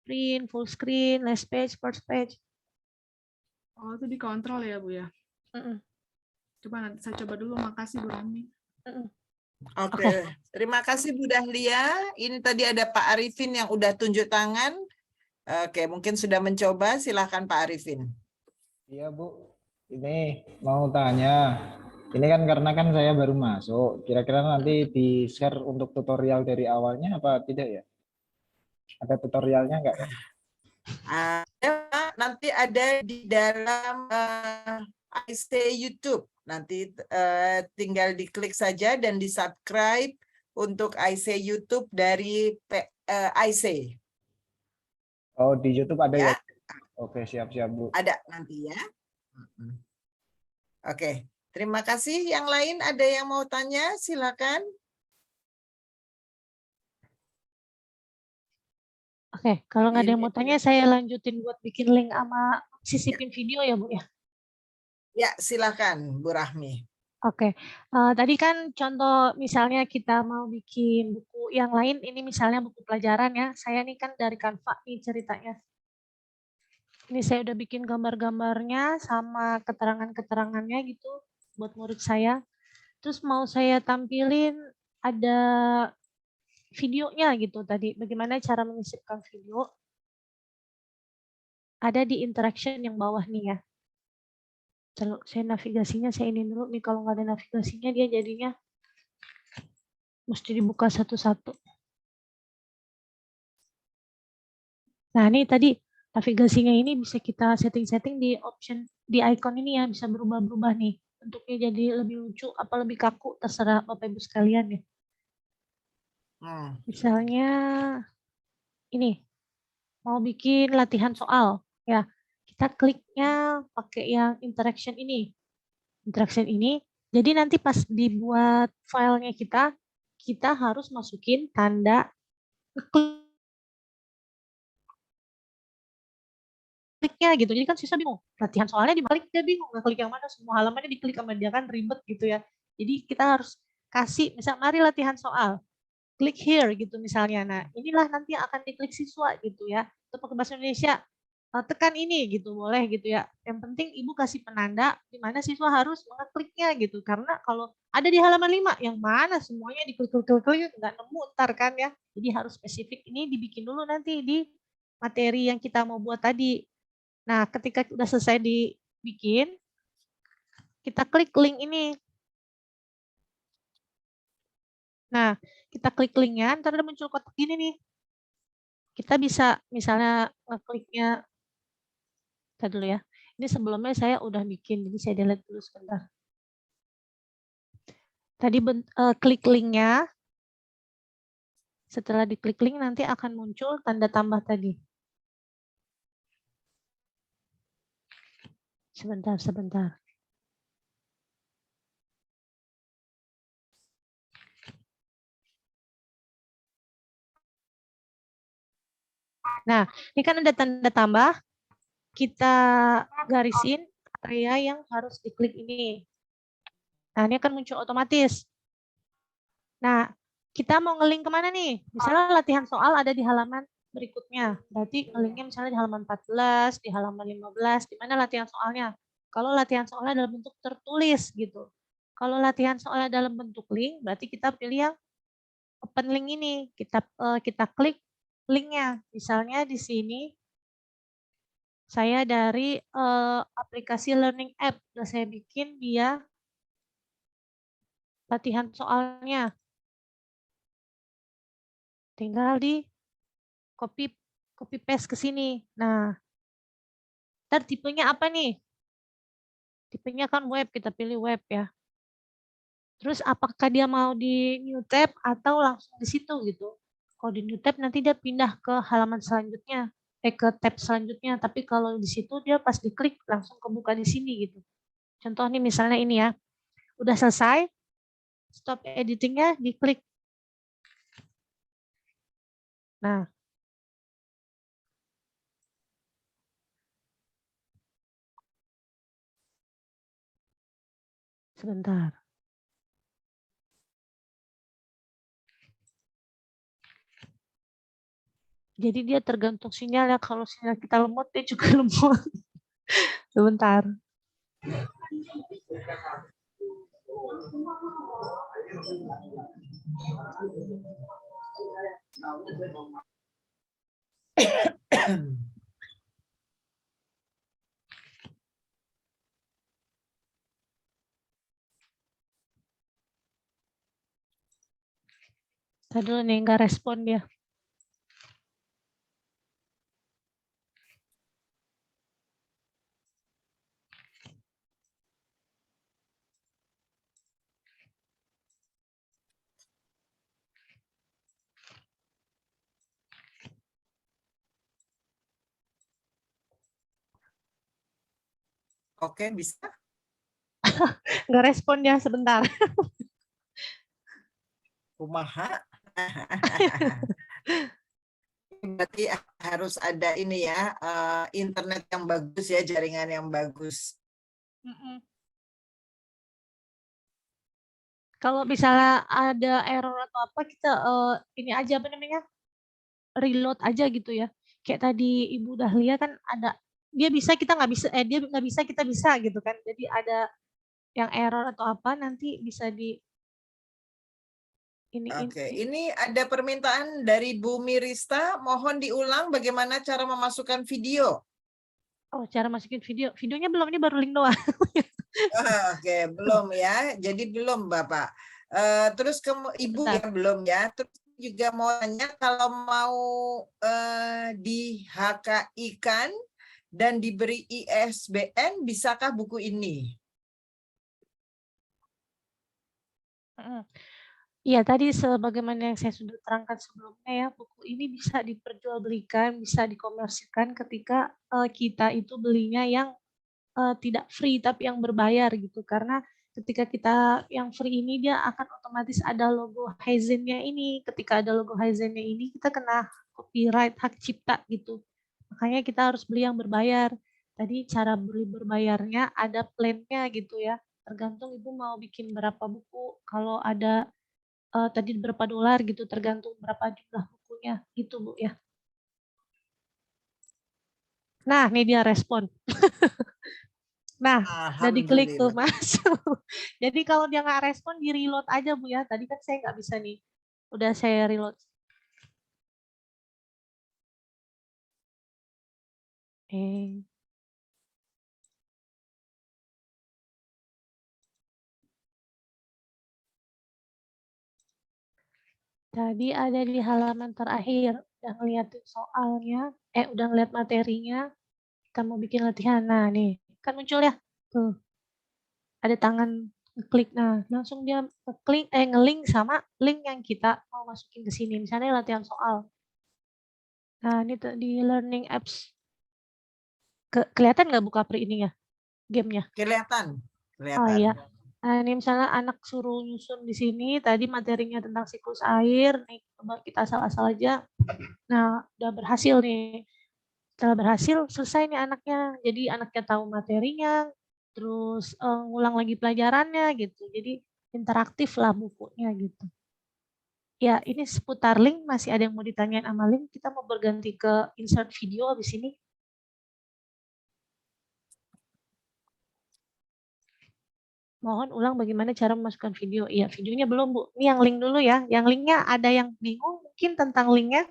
Speaker 3: print, full screen, last page, first page.
Speaker 8: Oh, itu di kontrol ya Bu ya? Coba nanti saya coba dulu. Makasih Bu Rami.
Speaker 1: Oke, terima kasih Bu Dahlia. Ini tadi ada Pak Arifin yang udah tunjuk tangan. Oke, mungkin sudah mencoba. Silakan Pak Arifin.
Speaker 7: Iya Bu, ini mau tanya. Ini kan karena kan saya baru masuk. Kira-kira nanti di-share untuk tutorial dari awalnya apa tidak ya? Ada tutorialnya nggak ya?
Speaker 1: Ada, nanti ada di dalam IC YouTube. Nanti tinggal diklik saja dan di-subscribe untuk IC YouTube dari IC.
Speaker 7: Oh, di YouTube ada ya?
Speaker 1: Ya.
Speaker 7: Oke, siap-siap Bu.
Speaker 1: Ada nanti ya. Oke, terima kasih. Yang lain ada yang mau tanya? Silakan.
Speaker 3: Oke, kalau nggak ada yang mau tanya, saya lanjutin buat bikin link sama sisipin video ya Bu ya.
Speaker 1: Ya, silakan Bu Rahmi.
Speaker 3: Oke, tadi kan contoh misalnya kita mau bikin buku yang lain, ini misalnya buku pelajaran ya. Saya nih kan dari Canva nih ceritanya. Ini saya udah bikin gambar-gambarnya sama keterangan-keterangannya gitu buat murid saya. Terus mau saya tampilin ada videonya gitu tadi. Bagaimana cara menyisipkan video? Ada di interaction yang bawah nih ya. Kalau saya navigasinya saya ini dulu nih, kalau nggak ada navigasinya dia jadinya mesti dibuka satu-satu. Nah ini tadi navigasinya ini bisa kita setting-setting di option di icon ini ya, bisa berubah-berubah nih. Bentuknya jadi lebih lucu apa lebih kaku terserah Bapak Ibu sekalian ya. Misalnya ini mau bikin latihan soal ya, kita kliknya pakai yang interaction ini. Interaction ini, jadi nanti pas dibuat filenya kita harus masukin tanda klik ngekliknya gitu. Jadi kan siswa bingung, latihan soalnya di klik dia bingung, ngeklik yang mana, semua halamannya diklik sama dia kan ribet gitu ya. Jadi kita harus kasih, misal mari latihan soal, klik here gitu misalnya. Nah inilah nanti yang akan diklik siswa gitu ya. Untuk pakai bahasa Indonesia, tekan ini gitu boleh gitu ya. Yang penting ibu kasih penanda di mana siswa harus mengekliknya gitu. Karena kalau ada di halaman 5, yang mana semuanya diklik-klik nggak nemu ntar kan ya. Jadi harus spesifik, ini dibikin dulu nanti di materi yang kita mau buat tadi. Nah ketika udah selesai dibikin, kita klik link ini. Nah, kita klik linknya, ntar ada muncul kotak gini nih. Kita bisa misalnya ngekliknya, kita dulu ya. Ini sebelumnya saya udah bikin, jadi saya delete dulu sebentar. Tadi klik linknya, setelah diklik link nanti akan muncul tanda tambah tadi. Sebentar. Nah, ini kan ada tanda tambah, kita garisin area yang harus diklik ini. Nah, ini akan muncul otomatis. Nah, kita mau ngelink kemana nih? Misalnya latihan soal ada di halaman berikutnya. Berarti ngelinknya misalnya di halaman 14, di halaman 15, di mana latihan soalnya. Kalau latihan soalnya dalam bentuk tertulis gitu. Kalau latihan soalnya dalam bentuk link, berarti kita pilih yang open link ini. Kita klik linknya. Misalnya di sini saya dari aplikasi learning app. Udah saya bikin dia latihan soalnya. Tinggal di copy paste ke sini. Nah, ntar tipenya apa nih? Tipenya kan web, kita pilih web ya. Terus apakah dia mau di new tab atau langsung di situ gitu. Kalau di new tab nanti dia pindah ke halaman selanjutnya, ke tab selanjutnya. Tapi kalau di situ dia pas diklik langsung kebuka di sini gitu. Contoh nih misalnya ini ya. Udah selesai, stop editingnya, diklik. Nah, sebentar. Jadi dia tergantung sinyal ya. Kalau sinyal kita lemot, dia juga lemot. Sebentar. Tadi dulu nih, nggak respon dia.
Speaker 1: Oke, bisa.
Speaker 3: Nggak respon dia sebentar.
Speaker 1: Kumaha. Berarti harus ada ini ya, internet yang bagus ya, jaringan yang bagus.
Speaker 3: Kalau misalnya ada error atau apa, kita ini aja apa namanya, reload aja gitu ya. Kayak tadi Ibu Dahlia kan ada, dia bisa kita nggak bisa, dia nggak bisa kita bisa gitu kan. Jadi ada yang error atau apa nanti bisa di ini.
Speaker 1: Oke, ini ada permintaan dari Bu Mirista, mohon diulang bagaimana cara memasukkan video.
Speaker 3: Oh, cara masukin video. Videonya belum, ini baru link doang.
Speaker 1: Oke, belum ya. Jadi belum Bapak. Terus Ibu
Speaker 3: Bentar.
Speaker 1: ya belum ya. Terus juga mau tanya kalau mau di HKI-kan dan diberi ISBN, bisakah buku ini?
Speaker 3: Iya, tadi sebagaimana yang saya sudah terangkan sebelumnya ya, buku ini bisa diperjualbelikan, bisa dikomersikan ketika kita itu belinya yang tidak free tapi yang berbayar gitu. Karena ketika kita yang free ini dia akan otomatis ada logo Haizen-nya ini. Ketika ada logo Haizen-nya ini kita kena copyright, hak cipta gitu. Makanya kita harus beli yang berbayar. tadi cara beli berbayarnya ada plan-nya gitu ya. Tergantung Ibu mau bikin berapa buku. Kalau ada tadi berapa dolar gitu, tergantung berapa jumlah bukunya gitu Bu ya. Nah, ini dia respon. Nah, udah diklik tuh
Speaker 1: Alhamdulillah.
Speaker 3: masuk. Jadi kalau dia nggak respon, di reload aja Bu ya. Tadi kan saya nggak bisa nih. Udah saya reload. Tadi ada di halaman terakhir. Udah ngeliatin soalnya, udah ngeliat materinya. Kita mau bikin latihan. Nah, nih. Kan muncul ya. Tuh. Ada tangan ngeklik. Nah, langsung dia ngelink sama link yang kita mau masukin ke sini. Misalnya latihan soal. Nah, ini tuh di learning apps. Kelihatan nggak buka ininya? Gamenya?
Speaker 1: Kelihatan.
Speaker 3: Oh iya. Nah, ini misalnya anak suruh nyusun di sini. Tadi materinya tentang siklus air. Nih, coba kita asal-asal aja. Nah, udah berhasil nih. Setelah berhasil, selesai nih anaknya. Jadi anaknya tahu materinya, terus ngulang lagi pelajarannya gitu. Jadi interaktif lah bukunya gitu. Ya, ini seputar link. Masih ada yang mau ditanyain sama link. Kita mau berganti ke insert video habis ini. Mohon ulang bagaimana cara memasukkan video. Iya, videonya belum, Bu. Ini yang link dulu ya. Yang linknya ada yang bingung mungkin tentang linknya.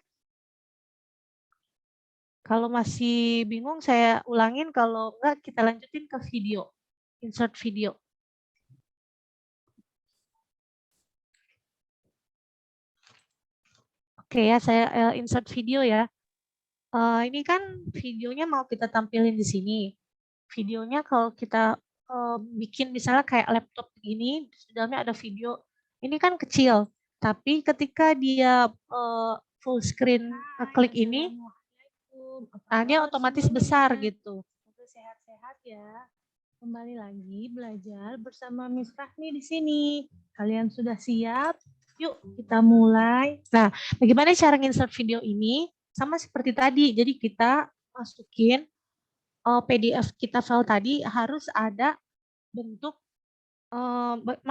Speaker 3: Kalau masih bingung, saya ulangin. Kalau enggak, kita lanjutin ke video. Insert video. Oke ya, saya insert video ya. Ini kan videonya mau kita tampilin di sini. Videonya kalau kita bikin misalnya kayak laptop begini, di dalamnya ada video. Ini kan kecil, tapi ketika dia full screen klik ini, nah dia otomatis besar gitu.
Speaker 5: Sehat-sehat ya. Kembali lagi belajar bersama Miss Rahmi di sini. Kalian sudah siap? Yuk kita mulai.
Speaker 3: Nah, bagaimana cara insert video ini? Sama seperti tadi. Jadi kita masukin PDF kita file tadi harus ada bentuk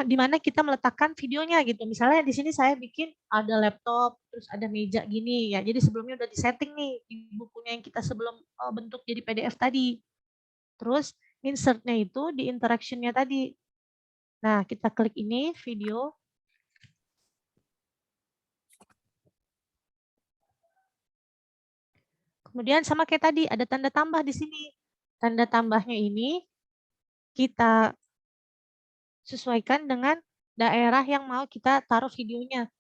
Speaker 3: di mana kita meletakkan videonya gitu. Misalnya di sini saya bikin ada laptop, terus ada meja gini ya. Jadi sebelumnya udah disetting nih di bukunya yang kita sebelum bentuk jadi PDF tadi. Terus insert-nya itu di interaction-nya tadi. Nah, kita klik ini video. Kemudian sama kayak tadi ada tanda tambah di sini. Tanda tambahnya ini kita sesuaikan dengan daerah yang mau kita taruh videonya.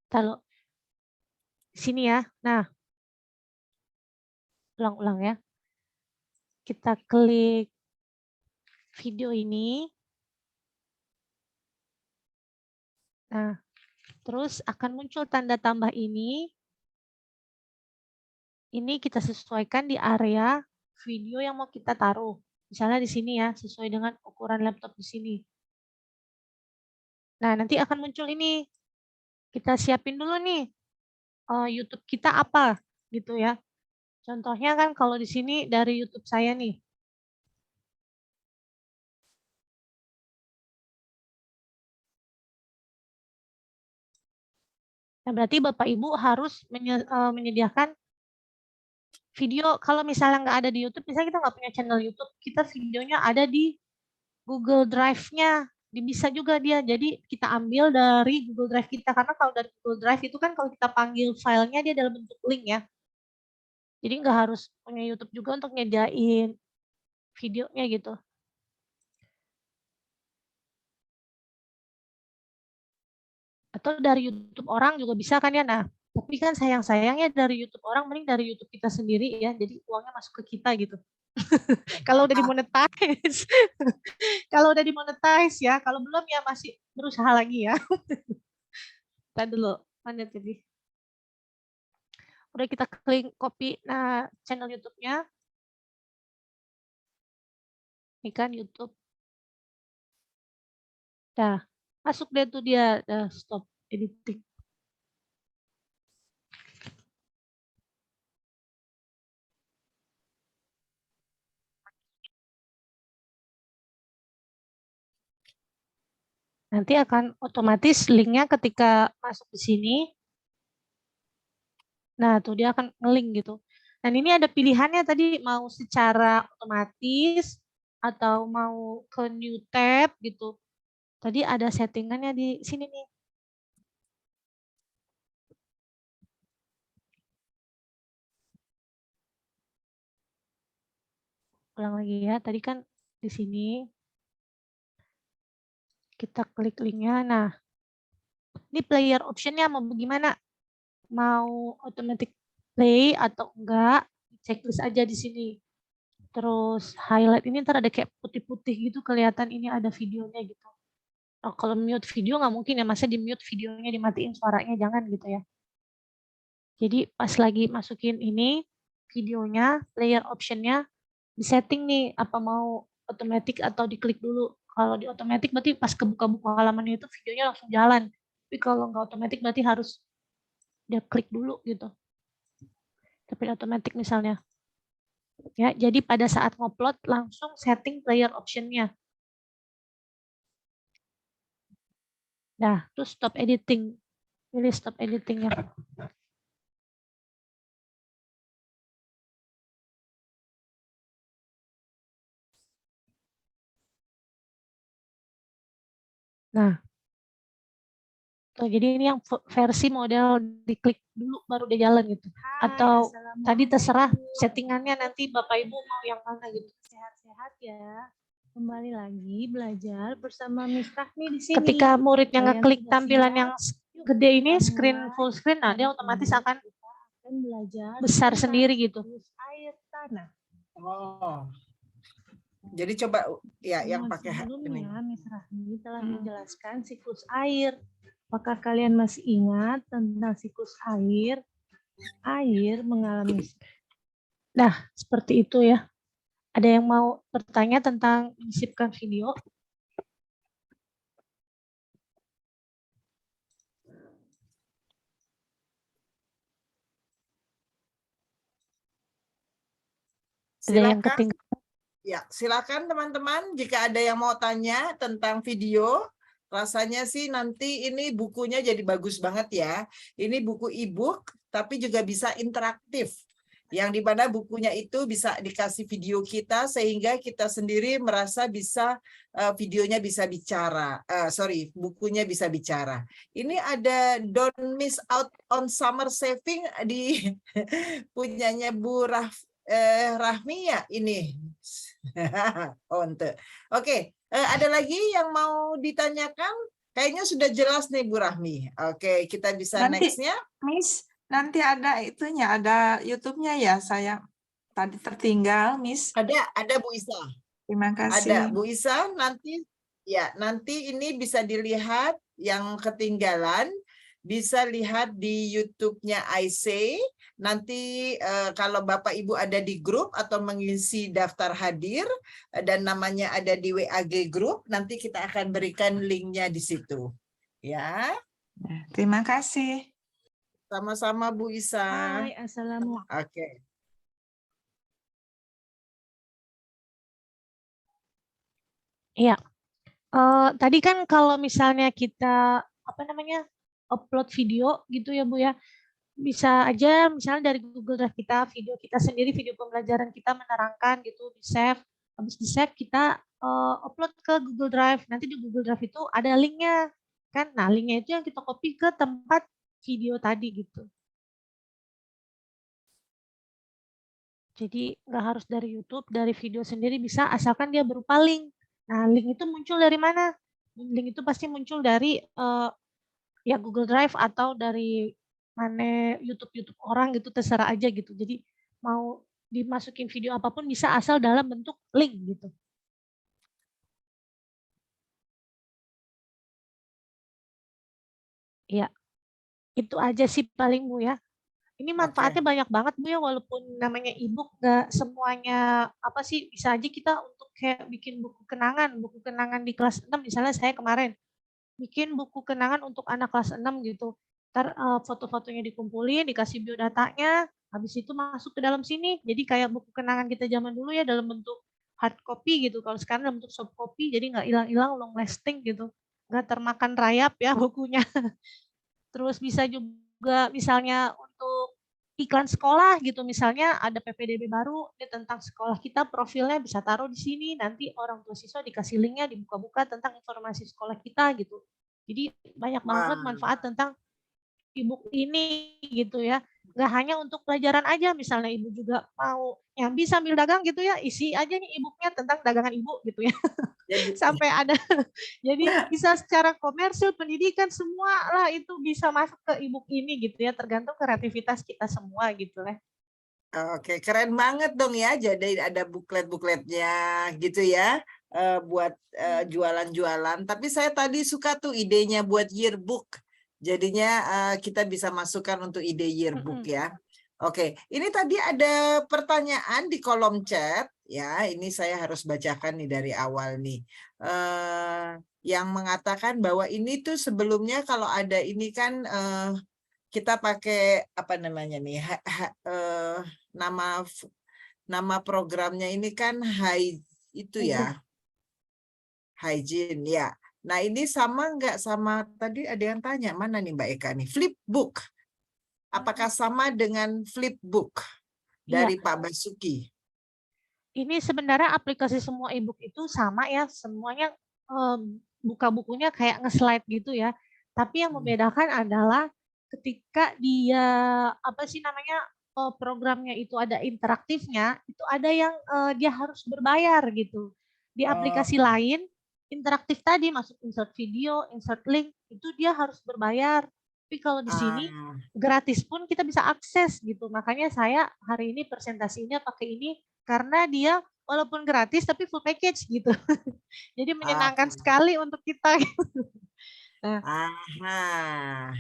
Speaker 3: Taruh di sini ya. Nah, ulang-ulang ya. Kita klik video ini. Nah, terus akan muncul tanda tambah ini. Ini kita sesuaikan di area video yang mau kita taruh. Misalnya di sini ya, sesuai dengan ukuran laptop di sini. Nah, nanti akan muncul ini. Kita siapin dulu nih YouTube kita apa gitu ya. Contohnya kan kalau di sini dari YouTube saya nih. Nah, berarti Bapak Ibu harus menyediakan video. Kalau misalnya nggak ada di YouTube, misalnya kita nggak punya channel YouTube, kita videonya ada di Google Drive-nya. Bisa juga dia. Jadi kita ambil dari Google Drive kita. Karena kalau dari Google Drive itu kan kalau kita panggil filenya dia dalam bentuk link ya. Jadi nggak harus punya YouTube juga untuk nyediain videonya gitu. Atau dari YouTube orang juga bisa kan ya. Nah, tapi kan sayang-sayangnya dari YouTube orang mending dari YouTube kita sendiri ya. Jadi uangnya masuk ke kita gitu. Kalau udah dimonetize. Kalau udah dimonetize ya. Kalau belum ya masih berusaha lagi ya. Kita dulu. Mana tadi? Udah kita klik copy channel YouTube-nya. Ini kan YouTube. Dah, masuk deh tuh dia. Dah, stop editing. Nanti akan otomatis linknya ketika masuk di sini. Nah, tuh dia akan nge-link gitu. Dan ini ada pilihannya tadi mau secara otomatis atau mau ke new tab gitu. Tadi ada settingannya di sini nih. Ulang lagi ya. Tadi kan di sini kita klik linknya. Nah, ini player optionnya mau bagaimana? Mau automatic play atau enggak? Checklist aja di sini. Terus highlight ini ntar ada kayak putih-putih gitu kelihatan ini ada videonya gitu. Oh, kalau mute video nggak mungkin ya, masa di mute videonya dimatiin suaranya, jangan gitu ya. Jadi pas lagi masukin ini videonya, player optionnya disetting nih apa mau otomatis atau diklik dulu. Kalau di otomatis berarti pas kebuka-buka halamannya itu videonya langsung jalan. Tapi kalau nggak otomatis berarti harus dia klik dulu gitu. Tapi otomatis misalnya. Ya, jadi pada saat ngupload langsung setting player optionnya. Nah, terus stop editing. Pilih stop editingnya. Nah, tuh, jadi ini yang versi model diklik dulu baru dia jalan gitu. Atau tadi terserah settingannya nanti Bapak Ibu mau yang mana gitu.
Speaker 5: Sehat-sehat ya. Kembali lagi belajar bersama Miss Rahmi di sini.
Speaker 3: Ketika muridnya
Speaker 5: Kalian
Speaker 3: ngeklik
Speaker 5: sudah
Speaker 3: tampilan
Speaker 5: siap?
Speaker 3: yang gede ini,
Speaker 5: Kita
Speaker 3: screen
Speaker 5: mulai.
Speaker 3: full screen, nah dia
Speaker 5: Hari
Speaker 3: otomatis
Speaker 5: ini
Speaker 3: akan
Speaker 5: kita akan belajar
Speaker 3: besar
Speaker 5: tentang
Speaker 3: sendiri gitu.
Speaker 5: siklus air tanah.
Speaker 1: Oh, jadi coba ya yang
Speaker 5: Nah,
Speaker 1: pakai ini.
Speaker 5: sebelumnya Miss Rahmi telah menjelaskan siklus air. Apakah kalian masih ingat tentang siklus air? Air mengalami. Nah, seperti itu ya. Ada yang mau bertanya tentang menyisipkan video? Ada yang
Speaker 1: Silakan.
Speaker 3: ketinggalan?
Speaker 1: Ya, silakan teman-teman jika ada yang mau tanya tentang video. Rasanya sih nanti ini bukunya jadi bagus banget ya. Ini buku e-book tapi juga bisa interaktif. Yang dimana bukunya itu bisa dikasih video kita sehingga kita sendiri merasa bisa videonya bisa bicara. Bukunya bisa bicara. Ini ada Don't Miss Out on Summer Saving di punyanya Bu Rahmi ya ini. Oke, ada lagi yang mau ditanyakan? Kayaknya sudah jelas nih Bu Rahmi. Oke, kita bisa
Speaker 9: Nanti,
Speaker 1: next-nya.
Speaker 9: Miss, nanti ada itunya, ada YouTube-nya ya, saya tadi tertinggal, Miss.
Speaker 1: Ada Bu Isa.
Speaker 9: Terima
Speaker 1: Ada
Speaker 9: kasih.
Speaker 1: Bu Isa, nanti ini bisa dilihat yang ketinggalan, bisa lihat di YouTube-nya IC. Nanti kalau Bapak Ibu ada di grup atau mengisi daftar hadir dan namanya ada di WAG Group, nanti kita akan berikan linknya di situ. Ya.
Speaker 9: Terima kasih.
Speaker 1: Sama-sama Bu Isa.
Speaker 5: Hai, assalamualaikum.
Speaker 1: Oke.
Speaker 3: Iya. Tadi kan kalau misalnya kita upload video gitu ya Bu ya, bisa aja misalnya dari Google Drive kita, video kita sendiri, video pembelajaran kita menerangkan gitu, di save. Habis di save kita upload ke Google Drive. Nanti di Google Drive itu ada linknya kan. Nah, linknya itu yang kita copy ke tempat video tadi gitu. Jadi nggak harus dari YouTube, dari video sendiri bisa asalkan dia berupa link. Nah, link itu muncul dari mana? Link itu pasti muncul dari ya Google Drive atau dari mana YouTube orang gitu, terserah aja gitu. Jadi mau dimasukin video apapun bisa asal dalam bentuk link gitu. Ya, itu aja sih paling Bu ya. Ini manfaatnya banyak banget Bu ya, walaupun namanya e-book nggak semuanya apa sih, bisa aja kita untuk kayak bikin buku kenangan di kelas 6 misalnya saya kemarin bikin buku kenangan untuk anak kelas 6 gitu. Ntar foto-fotonya dikumpulin, dikasih biodatanya, habis itu masuk ke dalam sini. Jadi kayak buku kenangan kita zaman dulu ya dalam bentuk hard copy gitu. Kalau sekarang dalam bentuk soft copy, jadi nggak hilang-hilang, long lasting gitu. nggak termakan rayap ya bukunya. Terus bisa juga misalnya untuk iklan sekolah gitu, misalnya ada PPDB baru ini tentang sekolah kita, profilnya bisa taruh di sini, nanti orang tua siswa dikasih linknya, dibuka-buka tentang informasi sekolah kita gitu. Jadi banyak banget
Speaker 1: Wah.
Speaker 3: manfaat tentang e-book ini gitu ya. Nggak hanya untuk pelajaran aja, misalnya ibu juga mau nyambi sambil dagang gitu ya, isi aja nih e-booknya tentang dagangan ibu gitu ya.
Speaker 1: Jadi
Speaker 3: Sampai ada, jadi bisa secara komersil, pendidikan, semua lah itu bisa masuk ke e-book ini gitu ya, tergantung kreativitas kita semua gitu lah.
Speaker 1: Oke, keren banget dong ya. Jadi ada buklet-bukletnya gitu ya, buat jualan-jualan. Tapi saya tadi suka tuh idenya buat yearbook. Jadinya kita bisa masukkan untuk ide yearbook ya. Oke, ini tadi ada pertanyaan di kolom chat ya. Ini saya harus bacakan nih dari awal nih. Yang mengatakan bahwa ini tuh sebelumnya kalau ada ini kan kita pakai apa namanya nih nama programnya ini kan itu ya, hygiene ya. Nah ini sama nggak sama tadi ada yang tanya mana nih Mbak Eka nih Flipbook. Apakah sama dengan Flipbook dari Pak Basuki?
Speaker 3: Ini sebenarnya aplikasi semua e-book itu sama ya, semuanya buka bukunya kayak nge-slide gitu ya. Tapi yang membedakan adalah ketika dia apa sih namanya programnya itu ada interaktifnya, itu ada yang dia harus berbayar gitu. Di aplikasi lain interaktif tadi masuk insert video, insert link itu dia harus berbayar. Tapi kalau di sini gratis pun kita bisa akses gitu. Makanya saya hari ini presentasinya pakai ini karena dia walaupun gratis tapi full package gitu. Jadi menyenangkan sekali untuk kita. Nah,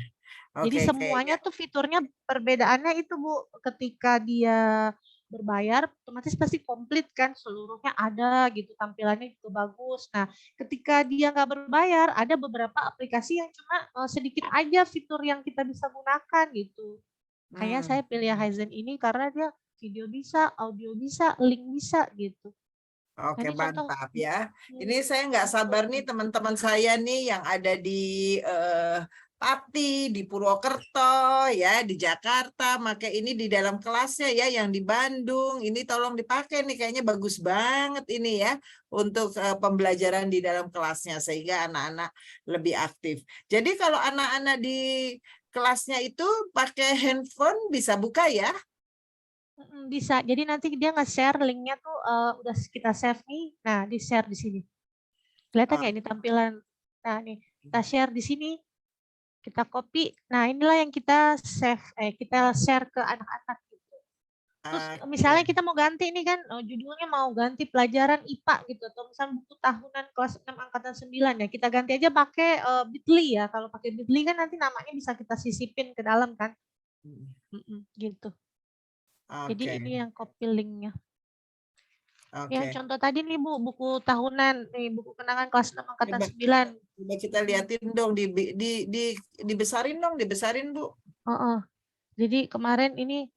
Speaker 3: jadi semuanya tuh fiturnya perbedaannya itu Bu, ketika dia berbayar otomatis pasti komplit kan, seluruhnya ada gitu, tampilannya juga bagus. Nah, ketika dia nggak berbayar, ada beberapa aplikasi yang cuma sedikit aja fitur yang kita bisa gunakan gitu. Kayak saya pilih Haizen ini karena dia video bisa, audio bisa, link bisa gitu.
Speaker 1: Oke, mantap ya. Ini saya nggak sabar nih teman-teman saya nih yang ada di Pati, di Purwokerto, ya, di Jakarta, maka ini di dalam kelasnya ya, yang di Bandung, ini tolong dipakai nih, kayaknya bagus banget ini ya, untuk pembelajaran di dalam kelasnya, sehingga anak-anak lebih aktif. Jadi kalau anak-anak di kelasnya itu pakai handphone bisa buka ya?
Speaker 3: Bisa, jadi nanti dia nge-share linknya tuh udah kita save nih, nah di-share di sini. Kelihatan nggak ini tampilan? Nah nih, kita share di sini. Kita copy. Nah, inilah yang kita save, kita share ke anak-anak gitu. Terus misalnya kita mau ganti nih kan, judulnya mau ganti pelajaran IPA gitu, atau misalnya buku tahunan kelas 6 angkatan 9 ya, kita ganti aja pakai Bitly ya. Kalau pakai Bitly kan nanti namanya bisa kita sisipin ke dalam kan. Gitu. Jadi ini yang copy linknya. Yang contoh tadi nih Bu, buku tahunan, nih buku kenangan kelas 6 angkatan 9.
Speaker 1: Coba kita liatin dong, dibesarin dong, dibesarin Bu.
Speaker 3: Jadi kemarin ini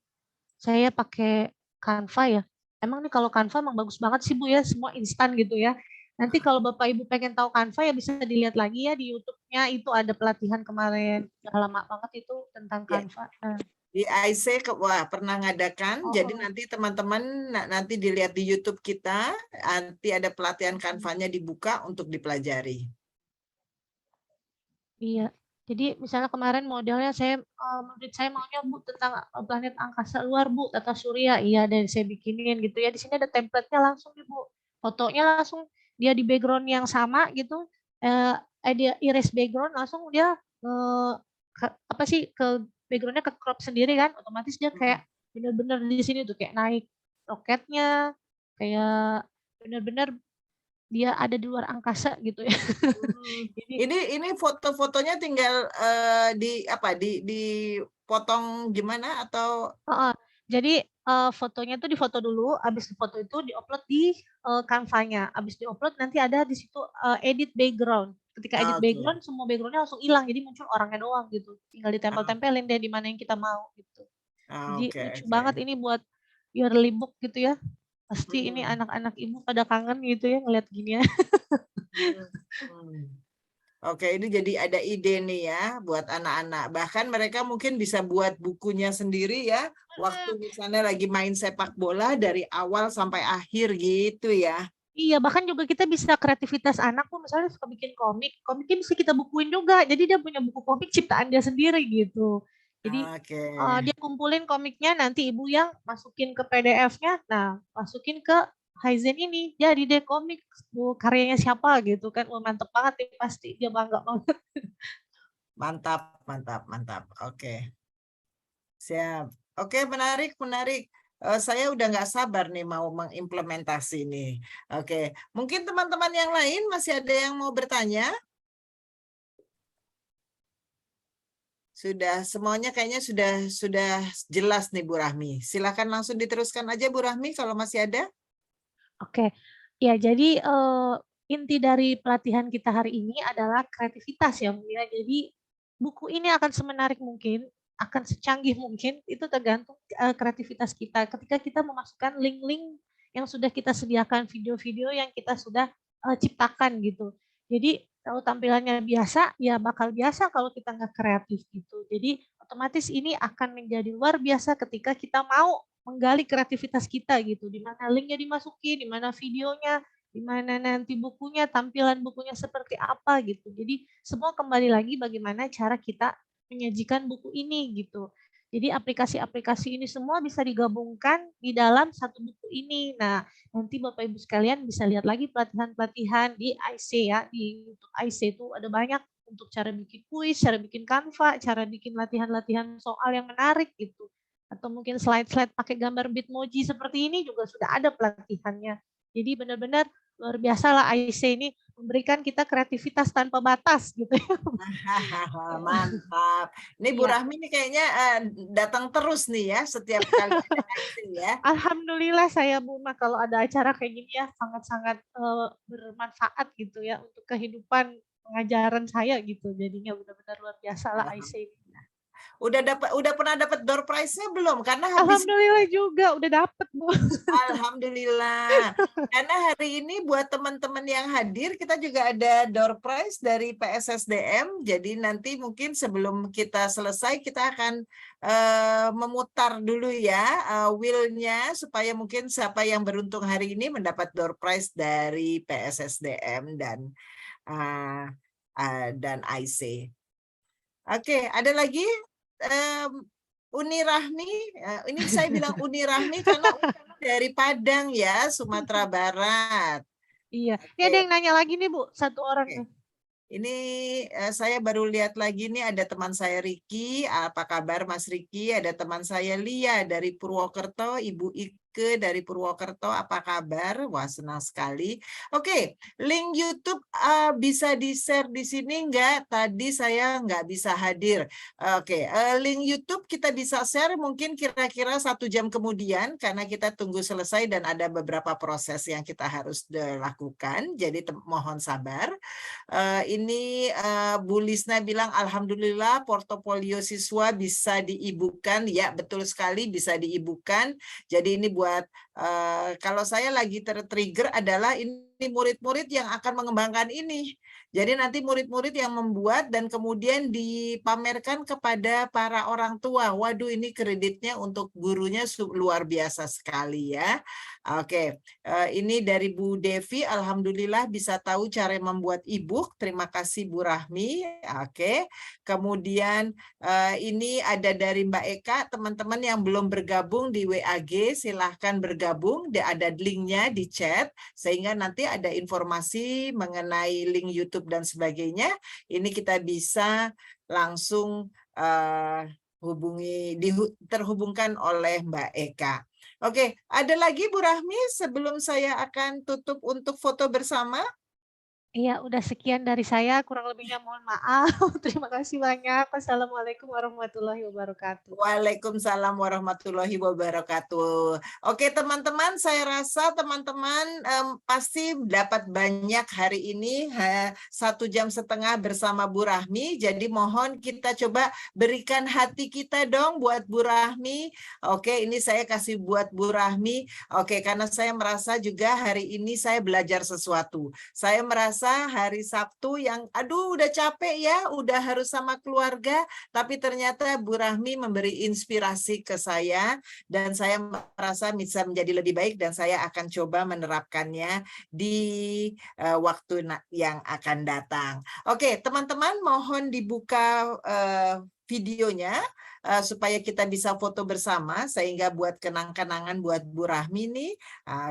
Speaker 3: saya pakai Canva ya. Emang nih kalau Canva emang bagus banget sih Bu ya, semua instan gitu ya. Nanti kalau Bapak Ibu pengen tahu Canva ya bisa dilihat lagi ya di YouTube-nya, itu ada pelatihan kemarin. Udah lama banget itu tentang Canva. Nah.
Speaker 1: Di IC wah pernah ngadakan, jadi nanti teman-teman nanti dilihat di YouTube kita, nanti ada pelatihan Canva-nya dibuka untuk dipelajari.
Speaker 3: Iya, jadi misalnya kemarin modelnya saya, murid saya maunya Bu tentang planet angkasa luar Bu, tata surya, iya dan saya bikinin gitu ya. Di sini ada template-nya langsung nih Bu, fotonya langsung dia di background yang sama gitu, dia erase background langsung dia apa sih ke backgroundnya ke crop sendiri kan, otomatis dia kayak benar-benar di sini tuh kayak naik roketnya, kayak benar-benar dia ada di luar angkasa gitu ya.
Speaker 1: Ini foto-fotonya tinggal dipotong gimana atau?
Speaker 3: Jadi fotonya tuh difoto dulu, habis foto itu diupload di Canva-nya, habis diupload nanti ada di situ edit background. Ketika edit background, semua backgroundnya langsung hilang, jadi muncul orangnya doang gitu. Tinggal ditempel-tempelin deh di mana yang kita mau gitu. Jadi lucu banget ini buat yearly book gitu ya. Pasti ini anak-anak ibu pada kangen gitu ya ngeliat gini ya.
Speaker 1: Oke, ini jadi ada ide nih ya buat anak-anak. Bahkan mereka mungkin bisa buat bukunya sendiri ya. Waktu misalnya lagi main sepak bola dari awal sampai akhir gitu ya.
Speaker 3: Iya, bahkan juga kita bisa kreativitas anak tuh misalnya suka bikin komiknya bisa kita bukuin juga. Jadi dia punya buku komik ciptaan dia sendiri gitu. Jadi
Speaker 1: Oke.
Speaker 3: dia kumpulin komiknya, nanti ibu yang masukin ke PDF-nya, nah masukin ke Haizen ini, jadi deh komik karyanya siapa gitu kan. Wah, mantep banget nih pasti, dia bangga banget.
Speaker 1: Mantap, mantap, mantap. Oke. Siap. Oke, menarik, menarik. Saya udah nggak sabar nih mau mengimplementasi nih. Oke, mungkin teman-teman yang lain masih ada yang mau bertanya? Sudah, semuanya kayaknya sudah jelas nih Bu Rahmi. Silakan langsung diteruskan aja Bu Rahmi kalau masih ada.
Speaker 3: Oke, ya jadi inti dari pelatihan kita hari ini adalah kreativitas ya Bu ya. Jadi buku ini akan semenarik mungkin, akan secanggih mungkin, itu tergantung kreativitas kita. Ketika kita memasukkan link-link yang sudah kita sediakan, video-video yang kita sudah ciptakan gitu. Jadi kalau tampilannya biasa, ya bakal biasa kalau kita nggak kreatif gitu. Jadi otomatis ini akan menjadi luar biasa ketika kita mau menggali kreativitas kita gitu, di mana linknya dimasuki, di mana videonya, di mana nanti bukunya, tampilan bukunya seperti apa gitu. Jadi semua kembali lagi bagaimana cara kita menyajikan buku ini gitu. Jadi aplikasi-aplikasi ini semua bisa digabungkan di dalam satu buku ini. Nah, nanti Bapak Ibu sekalian bisa lihat lagi pelatihan-pelatihan di IC ya. Di YouTube IC itu ada banyak untuk cara bikin kuis, cara bikin Canva, cara bikin latihan-latihan soal yang menarik gitu. Atau mungkin slide-slide pakai gambar Bitmoji seperti ini juga sudah ada pelatihannya. Jadi benar-benar luar biasa lah IC ini memberikan kita kreativitas tanpa batas gitu.
Speaker 1: Mantap. Ini Bu
Speaker 3: Iya.
Speaker 1: Rahmi ini kayaknya datang terus nih ya setiap kali ada aksi ya.
Speaker 3: Alhamdulillah saya Bu Ma kalau ada acara kayak gini ya sangat-sangat bermanfaat gitu ya untuk kehidupan pengajaran saya gitu. Jadinya benar-benar luar biasa lah IC ini.
Speaker 1: Udah pernah dapat door prize-nya belum? Karena habis
Speaker 3: Alhamdulillah juga udah dapet Bu.
Speaker 1: Alhamdulillah. Karena hari ini buat teman-teman yang hadir kita juga ada door prize dari PSSDM. Jadi nanti mungkin sebelum kita selesai kita akan memutar dulu ya wheel-nya supaya mungkin siapa yang beruntung hari ini mendapat door prize dari PSSDM dan IC. Oke, ada lagi? Uni Rahmi, ini saya bilang Uni Rahmi karena dari Padang ya, Sumatera Barat.
Speaker 3: Iya, ini ada yang nanya lagi nih Bu, satu orang.
Speaker 1: Ini saya baru lihat lagi nih ada teman saya Riki, apa kabar Mas Riki? Ada teman saya Lia dari Purwokerto, Ibu Ike dari Purwokerto, apa kabar? Wah senang sekali. Oke, link YouTube bisa di-share di sini enggak? Tadi saya nggak bisa hadir. Oke, link YouTube kita bisa share mungkin kira-kira 1 jam kemudian karena kita tunggu selesai dan ada beberapa proses yang kita harus lakukan. Jadi mohon sabar. Ini Bu Lisna bilang alhamdulillah portofolio siswa bisa diibukan. Ya betul sekali bisa diibukan. Jadi ini buat kalau saya lagi tertrigger adalah ini murid-murid yang akan mengembangkan ini. Jadi nanti murid-murid yang membuat dan kemudian dipamerkan kepada para orang tua. Waduh ini kreditnya untuk gurunya luar biasa sekali ya. Oke, ini dari Bu Devi, alhamdulillah bisa tahu cara membuat e-book. Terima kasih Bu Rahmi. Oke, kemudian ini ada dari Mbak Eka, teman-teman yang belum bergabung di WAG silahkan bergabung. Ada linknya di chat sehingga nanti ada informasi mengenai link YouTube dan sebagainya. Ini kita bisa langsung terhubungkan oleh Mbak Eka. Oke, ada lagi Bu Rahmi sebelum saya akan tutup untuk foto bersama?
Speaker 3: Iya, udah sekian dari saya, kurang lebihnya mohon maaf. Terima kasih banyak. Wassalamualaikum warahmatullahi wabarakatuh.
Speaker 1: Waalaikumsalam warahmatullahi wabarakatuh. Oke teman-teman, saya rasa teman-teman pasti dapat banyak hari ini 1,5 jam bersama Bu Rahmi. Jadi mohon kita coba berikan hati kita dong buat Bu Rahmi. Oke, ini saya kasih buat Bu Rahmi. Oke, karena saya merasa juga hari ini saya belajar sesuatu. Saya merasa terasa hari Sabtu yang aduh udah capek ya, udah harus sama keluarga, tapi ternyata Bu Rahmi memberi inspirasi ke saya dan saya merasa bisa menjadi lebih baik dan saya akan coba menerapkannya di waktu yang akan datang. Oke, teman-teman mohon dibuka videonya supaya kita bisa foto bersama sehingga buat kenang-kenangan buat Bu Rahmi nih.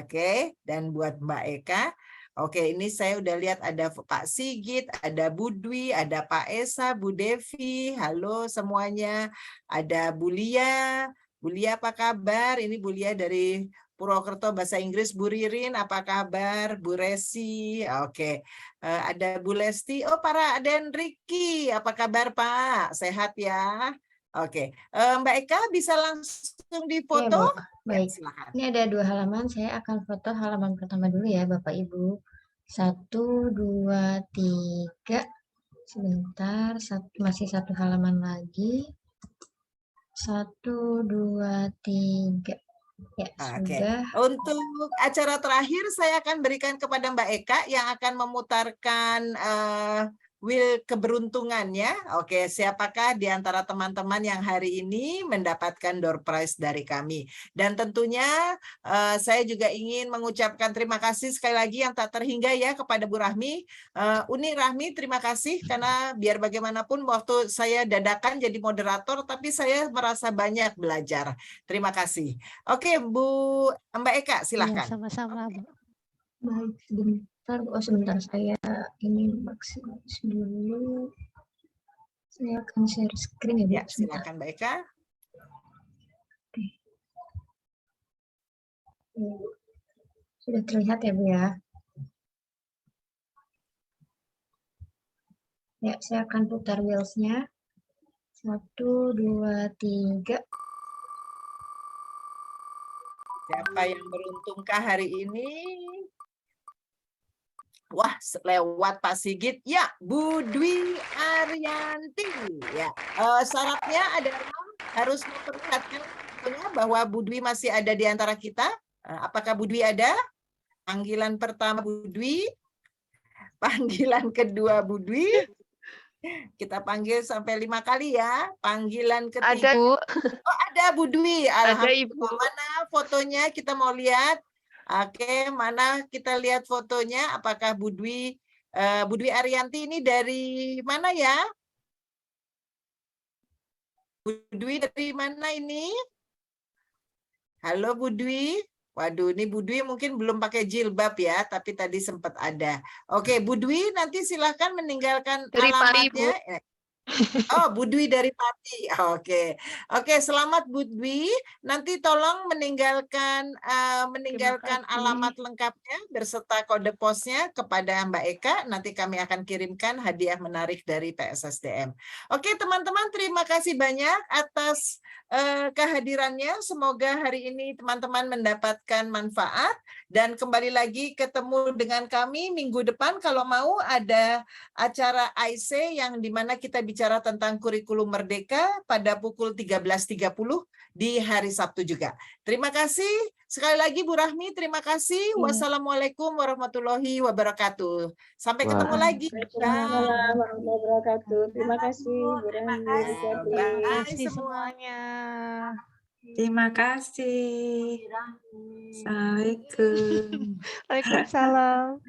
Speaker 1: Oke, dan buat Mbak Eka. Oke, ini saya udah lihat ada Pak Sigit, ada Bu Dwi, ada Pak Esa, Bu Devi. Halo semuanya. Ada Bu Lia. Bu Lia apa kabar? Ini Bu Lia dari Purwokerto Bahasa Inggris. Bu Ririn apa kabar? Bu Resi. Oke. Ada Bu Lesti. Oh, para Aden Riki. Apa kabar Pak? Sehat ya? Oke, Mbak Eka bisa langsung
Speaker 2: Ya,
Speaker 1: dipoto?
Speaker 2: Bu. Baik.
Speaker 1: Silakan.
Speaker 2: Ini ada 2 halaman. Saya akan foto halaman pertama dulu ya, Bapak Ibu. 1, 2, 3. Sebentar, masih 1 halaman lagi. 1, 2, 3. Ya,
Speaker 1: Oke.
Speaker 2: sudah.
Speaker 1: Untuk acara terakhir saya akan berikan kepada Mbak Eka yang akan memutarkan wheel keberuntungannya. Oke, siapakah di antara teman-teman yang hari ini mendapatkan door prize dari kami? Dan tentunya saya juga ingin mengucapkan terima kasih sekali lagi yang tak terhingga ya kepada Bu Rahmi. Uni Rahmi, terima kasih karena biar bagaimanapun waktu saya dadakan jadi moderator, tapi saya merasa banyak belajar. Terima kasih. Oke, Mbak Eka, silahkan.
Speaker 3: Iya, sama-sama, Bu.
Speaker 2: Baik, sebentar. Oh, sebentar. Saya ini maksimal dulu. Saya akan share screen ya, Bu.
Speaker 1: Ya, silakan Mbak Eka.
Speaker 2: Oke. Sudah terlihat ya, Bu ya? Ya, saya akan putar wheels-nya. 1, 2, 3.
Speaker 1: Siapa yang beruntungkah hari ini? Wah, lewat Pak Sigit. Ya, Bu Dwi Arianti. Ya, syaratnya adalah harus memperlihatkan bahwa Bu Dwi masih ada di antara kita. Apakah Bu Dwi ada? Panggilan pertama Bu Dwi. Panggilan kedua Bu Dwi. Kita panggil sampai 5 kali ya. Panggilan ketiga.
Speaker 10: Ada, Bu.
Speaker 1: Oh, ada Bu Dwi.
Speaker 10: Ada, Ibu.
Speaker 1: Alhamdulillah. Mana fotonya? Kita mau lihat. Oke, mana kita lihat fotonya? Apakah Bu Dwi Arianti ini dari mana ya? Bu Dwi dari mana ini? Halo Bu Dwi. Waduh, ini Bu Dwi mungkin belum pakai jilbab ya, tapi tadi sempat ada. Oke, Bu Dwi nanti silahkan meninggalkan
Speaker 10: Dari Pari,
Speaker 1: alamatnya. Oh, Bu Dwi dari Pati. Oke. Oke, selamat Bu Dwi. Nanti tolong meninggalkan alamat lengkapnya berserta kode posnya kepada Mbak Eka. Nanti kami akan kirimkan hadiah menarik dari PSSDM. Oke, teman-teman, terima kasih banyak atas kehadirannya. Semoga hari ini teman-teman mendapatkan manfaat dan kembali lagi ketemu dengan kami minggu depan kalau mau ada acara IC yang dimana kita bicara tentang kurikulum merdeka pada pukul 13.30 di hari Sabtu juga. Terima kasih. Sekali lagi Bu Rahmi, terima kasih. Wassalamualaikum warahmatullahi wabarakatuh. Sampai ketemu lagi.
Speaker 11: Waalaikumsalam warahmatullahi wabarakatuh. Terima kasih Bu Rahmi.
Speaker 3: Terima kasih semuanya.
Speaker 9: Terima kasih. Assalamualaikum.
Speaker 3: Waalaikumsalam.